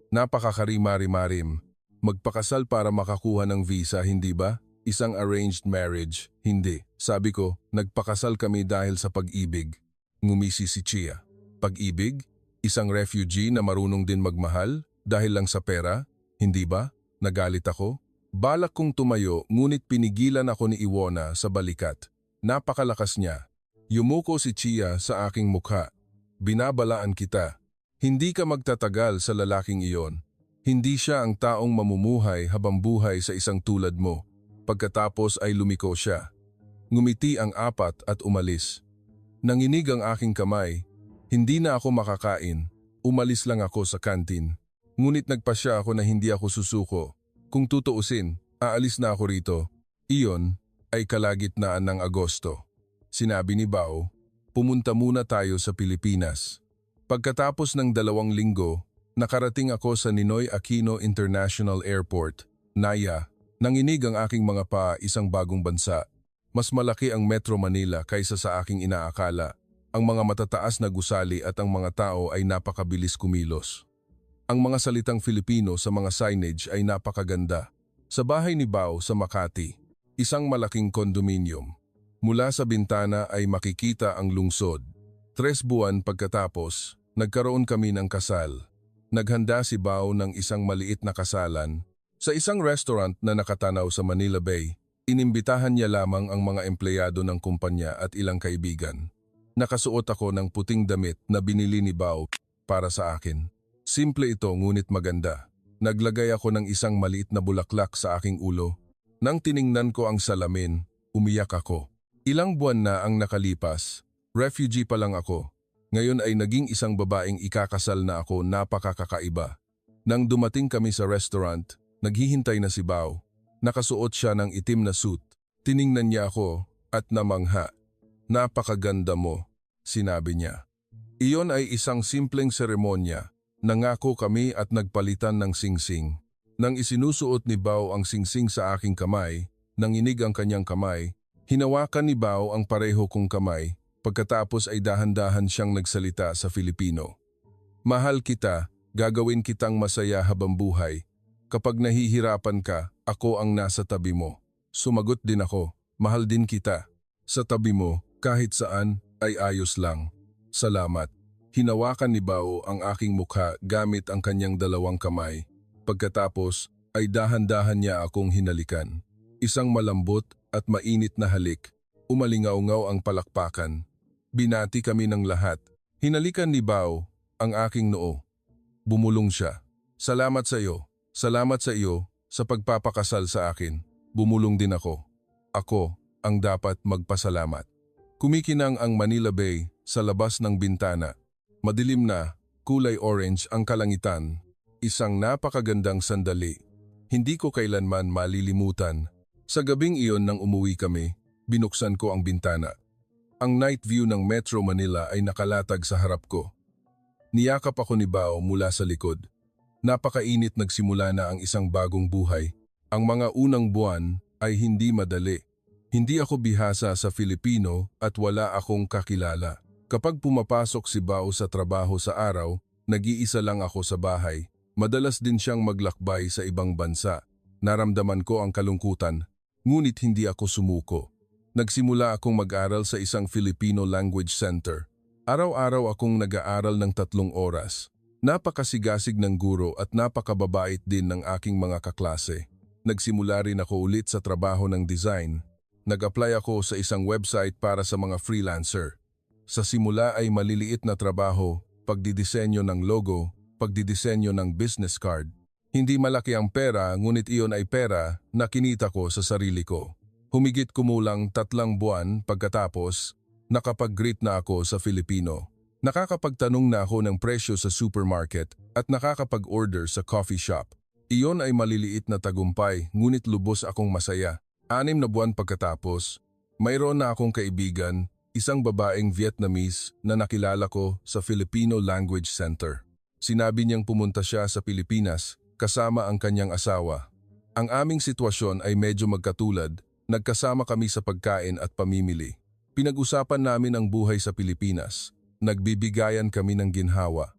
"Napakakarima-rimarim. Magpakasal para makakuha ng visa, hindi ba? Isang arranged marriage." "Hindi." Sabi ko, "Nagpakasal kami dahil sa pag-ibig." Ngumisi si Chia. "Pag-ibig? Isang refugee na marunong din magmahal? Dahil lang sa pera? Hindi ba?" Nagalit ako. Balak kong tumayo ngunit pinigilan ako ni Iwona sa balikat. Napakalakas niya. Yumuko si Chia sa aking mukha. "Binabalaan kita. Hindi ka magtatagal sa lalaking iyon. Hindi siya ang taong mamumuhay habang buhay sa isang tulad mo." Pagkatapos ay lumiko siya. Ngumiti ang 4 at umalis. Nanginig ang aking kamay. Hindi na ako makakain. Umalis lang ako sa kantin. Ngunit nagpasya ako na hindi ako susuko. Kung tutuusin, aalis na ako rito. Iyon ay kalagitnaan ng Agosto. Sinabi ni Bao, "Pumunta muna tayo sa Pilipinas." Pagkatapos ng 2 linggo, nakarating ako sa Ninoy Aquino International Airport, Naya. Nanginig ang aking mga paa, isang bagong bansa. Mas malaki ang Metro Manila kaysa sa aking inaakala. Ang mga matataas na gusali at ang mga tao ay napakabilis kumilos. Ang mga salitang Filipino sa mga signage ay napakaganda. Sa bahay ni Bao sa Makati, isang malaking kondominium. Mula sa bintana ay makikita ang lungsod. 3 buwan pagkatapos, nagkaroon kami ng kasal. Naghanda si Bao ng isang maliit na kasalan. Sa isang restaurant na nakatanaw sa Manila Bay, inimbitahan niya lamang ang mga empleyado ng kumpanya at ilang kaibigan. Nakasuot ako ng puting damit na binili ni Bao para sa akin. Simple ito ngunit maganda. Naglagay ako ng isang maliit na bulaklak sa aking ulo. Nang tiningnan ko ang salamin, umiyak ako. Ilang buwan na ang nakalipas. Refugee pa lang ako. Ngayon ay naging isang babaeng ikakasal na ako, napakakaiba. Nang dumating kami sa restaurant, naghihintay na si Bao. Nakasuot siya ng itim na suit. Tiningnan niya ako at namangha. "Napakaganda mo," sinabi niya. Iyon ay isang simpleng seremonya. Nangako kami at nagpalitan ng singsing. Nang isinusuot ni Bao ang singsing sa aking kamay, nanginig ang kanyang kamay, hinawakan ni Bao ang pareho kong kamay, pagkatapos ay dahan-dahan siyang nagsalita sa Filipino. "Mahal kita, gagawin kitang masaya habang buhay. Kapag nahihirapan ka, ako ang nasa tabi mo." Sumagot din ako, "Mahal din kita. Sa tabi mo, kahit saan, ay ayos lang. Salamat." Hinawakan ni Bao ang aking mukha gamit ang kanyang 2 kamay. Pagkatapos ay dahan-dahan niya akong hinalikan. Isang malambot at mainit na halik. Umalingaw-ngaw ang palakpakan. Binati kami ng lahat. Hinalikan ni Bao ang aking noo. Bumulong siya. "Salamat sa iyo. Salamat sa iyo sa pagpapakasal sa akin." Bumulong din ako. Ako ang dapat magpasalamat. Kumikinang ang Manila Bay sa labas ng bintana. Madilim na, kulay orange ang kalangitan. Isang napakagandang sandali. Hindi ko kailanman malilimutan. Sa gabing iyon nang umuwi kami, binuksan ko ang bintana. Ang night view ng Metro Manila ay nakalatag sa harap ko. Niyakap ako ni Bao mula sa likod. Napakainit, nagsimula na ang isang bagong buhay. Ang mga unang buwan ay hindi madali. Hindi ako bihasa sa Filipino at wala akong kakilala. Kapag pumapasok si Bao sa trabaho sa araw, nag-iisa lang ako sa bahay. Madalas din siyang maglakbay sa ibang bansa. Naramdaman ko ang kalungkutan, ngunit hindi ako sumuko. Nagsimula akong mag-aral sa isang Filipino language center. Araw-araw akong nag-aaral ng 3 oras. Napakasigasig ng guro at napakababait din ng aking mga kaklase. Nagsimula rin ako ulit sa trabaho ng design. Nag-apply ako sa isang website para sa mga freelancer. Sa simula ay maliliit na trabaho, pagdidisenyo ng logo, pagdidisenyo ng business card. Hindi malaki ang pera, ngunit iyon ay pera na kinita ko sa sarili ko. Humigit kumulang 3 buwan pagkatapos, nakapag-greet na ako sa Filipino. Nakakapagtanong na ako ng presyo sa supermarket at nakakapag-order sa coffee shop. Iyon ay maliliit na tagumpay, ngunit lubos akong masaya. 6 na buwan pagkatapos, mayroon na akong kaibigan, isang babaeng Vietnamese na nakilala ko sa Filipino Language Center. Sinabi niyang pumunta siya sa Pilipinas kasama ang kanyang asawa. Ang aming sitwasyon ay medyo magkatulad, nagkasama kami sa pagkain at pamimili. Pinag-usapan namin ang buhay sa Pilipinas, nagbibigayan kami ng ginhawa.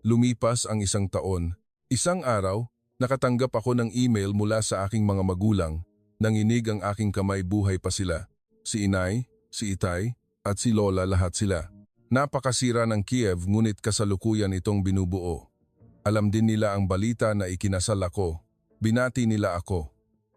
Lumipas ang 1 taon, isang araw, nakatanggap ako ng email mula sa aking mga magulang. Nanginig ang aking kamay, buhay pa sila. Si inay, si itay, at si lola, lahat sila. Napakasira ng Kiev ngunit kasalukuyan itong binubuo. Alam din nila ang balita na ikinasal ako. Binati nila ako.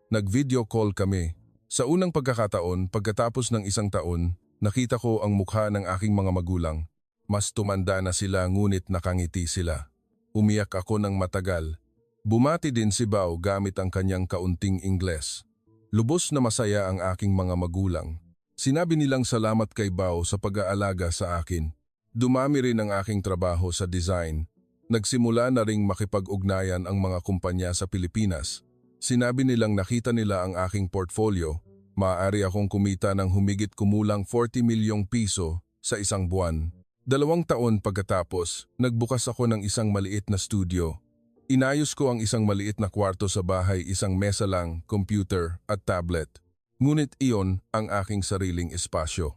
Nag-video call kami. Sa unang pagkakataon, pagkatapos ng 1 taon, nakita ko ang mukha ng aking mga magulang. Mas tumanda na sila ngunit nakangiti sila. Umiyak ako ng matagal. Bumati din si Bao gamit ang kanyang kaunting Ingles. Lubos na masaya ang aking mga magulang. Sinabi nilang salamat kay Bao sa pag-aalaga sa akin. Dumami rin ang aking trabaho sa design. Nagsimula na ring makipag-ugnayan ang mga kumpanya sa Pilipinas. Sinabi nilang nakita nila ang aking portfolio. Maaari akong kumita ng humigit kumulang 40 milyong piso sa isang buwan. 2 taon pagkatapos, nagbukas ako ng isang maliit na studio. Inayos ko ang isang maliit na kwarto sa bahay, isang mesa lang, computer at tablet. Ngunit iyon ang aking sariling espasyo.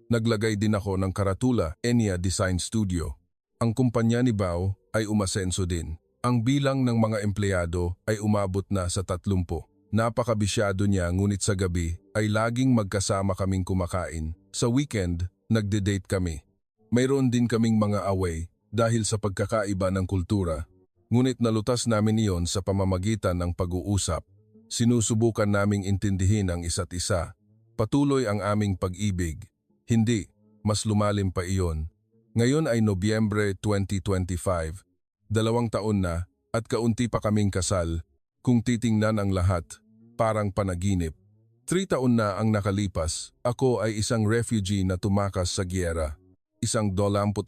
Naglagay din ako ng karatula, Enya Design Studio. Ang kumpanya ni Bao ay umasenso din. Ang bilang ng mga empleyado ay umabot na sa 30. Napakabisyado niya ngunit sa gabi ay laging magkasama kaming kumakain. Sa weekend, nagde-date kami. Mayroon din kaming mga away dahil sa pagkakaiba ng kultura. Ngunit nalutas namin iyon sa pamamagitan ng pag-uusap. Sinusubukan naming intindihin ang isa't isa. Patuloy ang aming pag-ibig. Hindi, mas lumalim pa iyon. Ngayon ay Nobyembre 2025. 2 taon na at kaunti pa kaming kasal. Kung titingnan ang lahat, parang panaginip. 3 taon na ang nakalipas. Ako ay isang refugee na tumakas sa giyera. Isang 24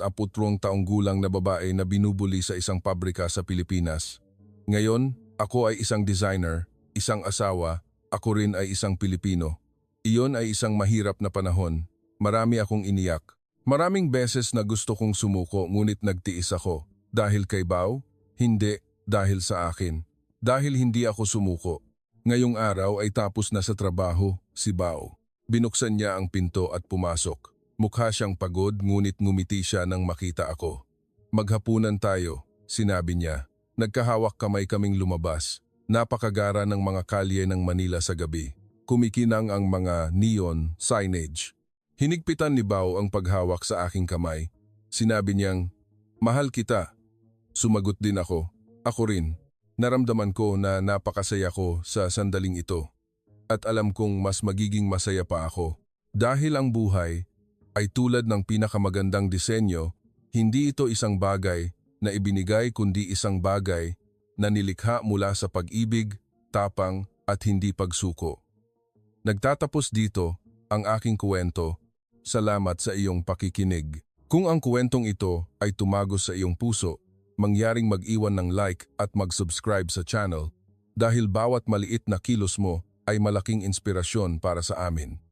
taong gulang na babae na binubuli sa isang pabrika sa Pilipinas. Ngayon, ako ay isang designer, isang asawa, ako rin ay isang Pilipino. Iyon ay isang mahirap na panahon. Marami akong iniyak. Maraming beses na gusto kong sumuko ngunit nagtiis ako. Dahil kay Bao? Hindi, dahil sa akin. Dahil hindi ako sumuko. Ngayong araw ay tapos na sa trabaho, si Bao. Binuksan niya ang pinto at pumasok. Mukha siyang pagod ngunit ngumiti siya nang makita ako. Maghapunan tayo, sinabi niya. Nagkahawak kamay kaming lumabas. Napakagara ng mga kalye ng Manila sa gabi. Kumikinang ang mga neon signage. Hinigpitan ni Bao ang paghawak sa aking kamay. Sinabi niyang, "Mahal kita." Sumagot din ako. Ako rin. Naramdaman ko na napakasaya ko sa sandaling ito. At alam kong mas magiging masaya pa ako. Dahil ang buhay ay tulad ng pinakamagandang disenyo, hindi ito isang bagay na ibinigay kundi isang bagay na nilikha mula sa pag-ibig, tapang at hindi pagsuko. Nagtatapos dito ang aking kwento. Salamat sa iyong pakikinig. Kung ang kwentong ito ay tumagos sa iyong puso, mangyaring mag-iwan ng like at mag-subscribe sa channel dahil bawat maliit na kilos mo ay malaking inspirasyon para sa amin.